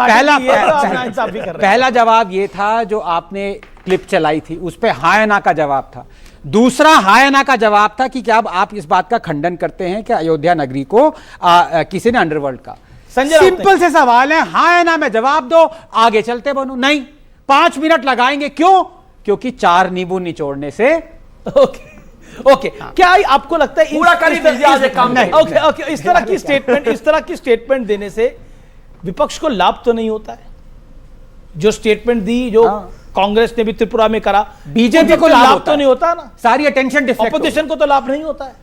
[SPEAKER 4] पहला जवाब ये था जो आपने क्लिप चलाई थी, उस पे हाय ना का जवाब था। दूसरा हाय ना का जवाब था कि क्या आप इस बात का खंडन करते हैं कि अयोध्या नगरी को किसी ने अंडरवर्ल्ड का? सिंपल से सवाल है, हाय ना में जवाब दो, आगे चलते बनो। नहीं, 5 मिनट लगाएंगे। क्यों? क्योंकि 4 नींबू निचोड़ने से।
[SPEAKER 1] ओके, क्या आपको लगता है
[SPEAKER 12] पूरा कर दीजिए आज एक काम नहीं?
[SPEAKER 1] ओके, इस तरह की स्टेटमेंट देने से विपक्ष को लाभ तो नहीं होता है? जो स्टेटमेंट दी, जो कांग्रेस ने भी त्रिपुरा में करा, बीजेपी को लाभ तो नहीं होता ना?
[SPEAKER 4] सारी अटेंशन
[SPEAKER 1] ऑपोजिशन को तो लाभ नहीं होता है।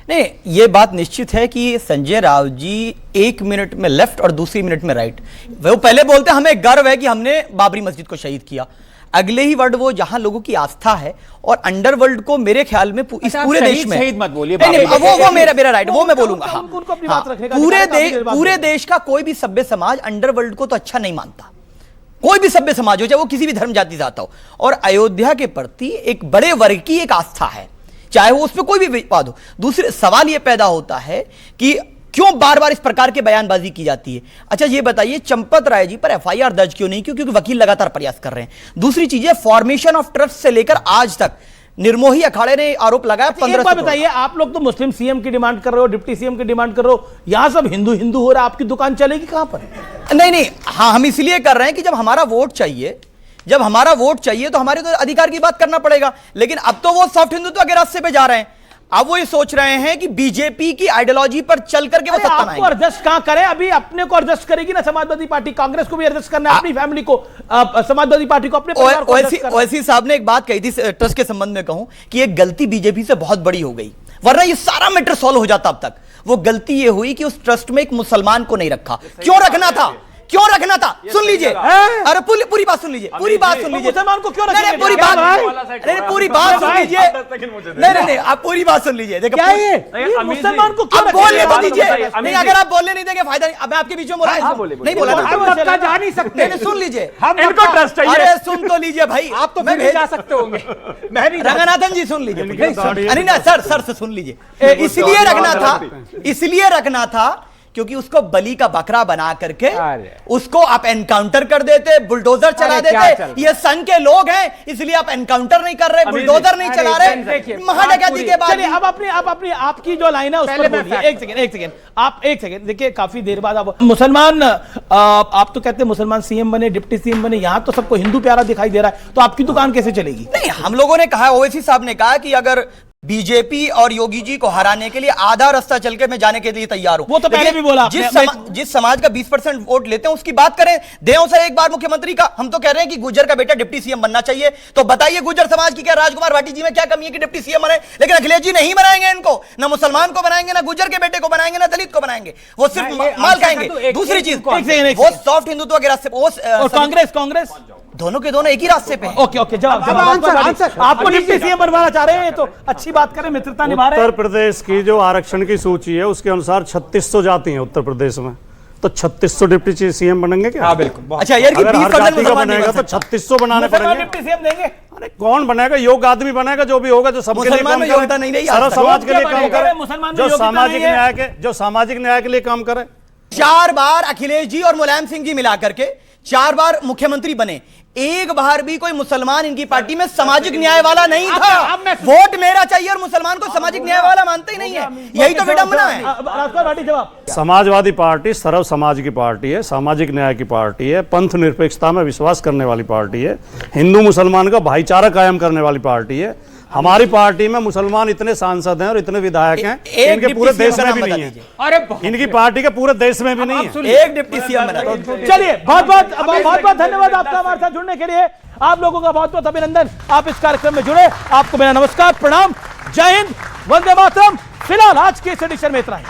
[SPEAKER 3] नहीं, ये बात निश्चित है कि संजय राव जी 1 मिनट में लेफ्ट और दूसरी मिनट में राइट, वो पहले बोलते हमें गर्व है कि हमने बाबरी मस्जिद को शहीद किया, अगले ही वर्ड वो जहां लोगों की आस्था है और अंडरवर्ल्ड को मेरे ख्याल में इस पूरे देश में
[SPEAKER 4] शहीद मत बोलिए।
[SPEAKER 3] वो मेरा राइट, वो मैं बोलूंगा। पूरे देश का कोई भी सभ्य समाज अंडरवर्ल्ड को तो अच्छा नहीं मानता, कोई भी सभ्य समाज हो, चाहे वो किसी भी धर्म जाति जाता हो। और अयोध्या के प्रति एक बड़े वर्ग की एक आस्था है, चाहे वो उसमें कोई भी विवाद हो। दूसरे सवाल ये पैदा होता है कि क्यों बार बार इस प्रकार की बयानबाजी की जाती है? अच्छा ये बताइए, चंपत राय जी पर एफआईआर दर्ज क्यों नहीं? क्योंकि वकील लगातार प्रयास कर रहे हैं। दूसरी चीज है, फॉर्मेशन ऑफ ट्रस्ट से लेकर आज तक निर्मोही अखाड़े ने आरोप लगाया 15।
[SPEAKER 1] एक बात बताइए, आप लोग तो मुस्लिम सीएम की डिमांड कर रहे हो, डिप्टी सीएम की डिमांड कर रहे हो, यहां सब हिंदू हिंदू हो रहा है, आपकी दुकान चलेगी कहां पर?
[SPEAKER 3] नहीं, हाँ, हम इसलिए कर रहे हैं कि जब हमारा वोट चाहिए तो हमारे तो अधिकार की बात करना पड़ेगा। लेकिन अब तो वो सॉफ्ट हिंदुत्व के रास्ते पे जा रहे हैं। अब वो ये सोच रहे हैं कि बीजेपी की आइडियोलॉजी पर चल करके वो सत्ता में आएंगे।
[SPEAKER 1] एडजस्ट कहां करें? अभी अपने को एडजस्ट करेगी ना समाजवादी पार्टी, कांग्रेस को भी एडजस्ट करना है, अपनी फैमिली को, समाजवादी पार्टी को, अपने परिवार को एडजस्ट करना है।
[SPEAKER 3] ओवैसी साहब ने एक बात कही थी ट्रस्ट के संबंध में, कहूं कि एक गलती बीजेपी से बहुत बड़ी हो गई, वरना ये सारा मैटर सॉल्व हो जाता। अब तक वो गलती ये हुई कि उस ट्रस्ट में एक मुसलमान को नहीं रखा। क्यों रखना था? सुन लीजिए, अरे पूरी बात सुन लीजिए,
[SPEAKER 1] मुसलमान को क्यों रखेंगे?
[SPEAKER 3] पूरी बात सुन लीजिए, नहीं, आप पूरी बात सुन लीजिए। देखो
[SPEAKER 1] मुसलमान को क्यों
[SPEAKER 3] बोलने तो दीजिए। नहीं, अगर आप बोलने नहीं देंगे फायदा नहीं। अब मैं आपके बीच में बोला नहीं बोला,
[SPEAKER 4] हम जा नहीं सकते।
[SPEAKER 3] सुन लीजिए,
[SPEAKER 12] इनको ट्रस्ट चाहिए।
[SPEAKER 3] अरे सुन तो लीजिए भाई,
[SPEAKER 4] आप तो मैं जा सकते होंगे। मैं भी
[SPEAKER 3] रंगनाथन जी सुन लीजिए। अरे ना सर से सुन लीजिए। इसलिए रखना था क्योंकि उसको बलि का बकरा बना करके उसको आप एनकाउंटर कर देते, बुलडोजर चला देते। ये संघ के लोग हैं, इसलिए आप एनकाउंटर नहीं कर रहे, बुलडोजर नहीं चला रहे। महाडकैती के बाद
[SPEAKER 1] अब आपकी जो लाइन है उस पर बोलिए। एक सेकंड देखिए, काफी देर बाद आप मुसलमान, आप तो कहते हैं मुसलमान सीएम बने, डिप्टी सीएम बने, यहां तो सबको हिंदू प्यारा दिखाई दे रहा है, तो आपकी दुकान कैसे चलेगी?
[SPEAKER 3] नहीं, हम लोगों ने कहा, ओवैसी साहब ने कहा कि अगर बीजेपी और योगी जी को हराने के लिए आधा रास्ता चल के मैं जाने के लिए तैयार हूं।
[SPEAKER 1] वो तो पहले भी बोला।
[SPEAKER 3] जिस समाज का 20% वोट लेते हैं उसकी बात करें, दें सर एक बार मुख्यमंत्री का। हम तो कह रहे हैं कि गुर्जर का बेटा डिप्टी सीएम बनना चाहिए, तो बताइए गुर्जर समाज की क्या राजकुमार भाटी जी में क्या कमी है कि डिप्टी सीएम बने? लेकिन अखिलेश जी नहीं बनाएंगे इनको, ना मुसलमान को बनाएंगे, ना गुर्जर के बेटे को बनाएंगे, ना दलित को बनाएंगे, वो सिर्फ माल खाएंगे। दूसरी चीज, वो सॉफ्ट हिंदुत्व के रास्ते,
[SPEAKER 1] कांग्रेस
[SPEAKER 3] दोनों के दोनों एक ही रास्ते पे हैं।
[SPEAKER 1] ओके, जवाब आपको डिप्टी सीएम बनवाना चाह रहे हैं, तो अच्छी बात करें, मित्रता निभा रहे हैं।
[SPEAKER 11] उत्तर प्रदेश की जो आरक्षण की सूची है उसके अनुसार 3600 जाति हैं उत्तर प्रदेश में। तो 3600 डिप्टी सीएम बनेंगे क्या?
[SPEAKER 3] हाँ बिल्कुल। अच्छा यार कि
[SPEAKER 11] अगर
[SPEAKER 3] 20%
[SPEAKER 11] हर जाति का
[SPEAKER 3] मुसलमान नहीं
[SPEAKER 11] बनेगा
[SPEAKER 3] बन
[SPEAKER 11] तो 3600 बनाने
[SPEAKER 1] मुसलमान
[SPEAKER 11] पड़ेंगे।
[SPEAKER 1] डिप्टी सीएम देंगे?
[SPEAKER 11] अरे कौन बनेगा? योग्य आदमी बनेगा, जो भी होगा, जो सबके लिए
[SPEAKER 3] मुसलमान
[SPEAKER 11] काम
[SPEAKER 3] में
[SPEAKER 11] करे,
[SPEAKER 3] योग्यता नहीं रही
[SPEAKER 11] सारा
[SPEAKER 3] आज तक।
[SPEAKER 11] समाज के लिए
[SPEAKER 1] योग्य
[SPEAKER 11] काम
[SPEAKER 1] बनेगा, मुसलमान
[SPEAKER 11] करे,
[SPEAKER 1] में योग्यता
[SPEAKER 11] जो सामाजिक न्याय के लिए काम करे।
[SPEAKER 3] 4 बार अखिलेश जी और मुलायम सिंह जी मिलाकर के 4 बार मुख्यमंत्री बने, एक बार भी कोई मुसलमान इनकी पार्टी में सामाजिक न्याय वाला नहीं था। वोट मेरा चाहिए और मुसलमान को सामाजिक न्याय वाला मानते ही नहीं है, यही तो विडंबना है।
[SPEAKER 1] राजपाल भाटी जवाब।
[SPEAKER 11] समाजवादी पार्टी सर्व समाज की पार्टी है, सामाजिक न्याय की पार्टी है, पंथ निरपेक्षता में विश्वास करने वाली पार्टी है, हिंदू मुसलमान का भाईचारा कायम करने वाली पार्टी है। हमारी पार्टी में मुसलमान इतने सांसद हैं और इतने विधायक हैं, इनके पूरे देश में भी नहीं है।
[SPEAKER 1] अरे
[SPEAKER 11] इनकी पार्टी के पूरे देश में भी नहीं है।
[SPEAKER 3] एक डिप्टी सीएम बना।
[SPEAKER 1] चलिए बहुत बहुत धन्यवाद आपका हमारे साथ जुड़ने के लिए। आप लोगों का बहुत बहुत अभिनंदन, आप इस कार्यक्रम में जुड़े। आपको मेरा नमस्कार, प्रणाम, जय हिंद, वंदे मातरम। फिलहाल आज के इस एडिशन में इतना ही।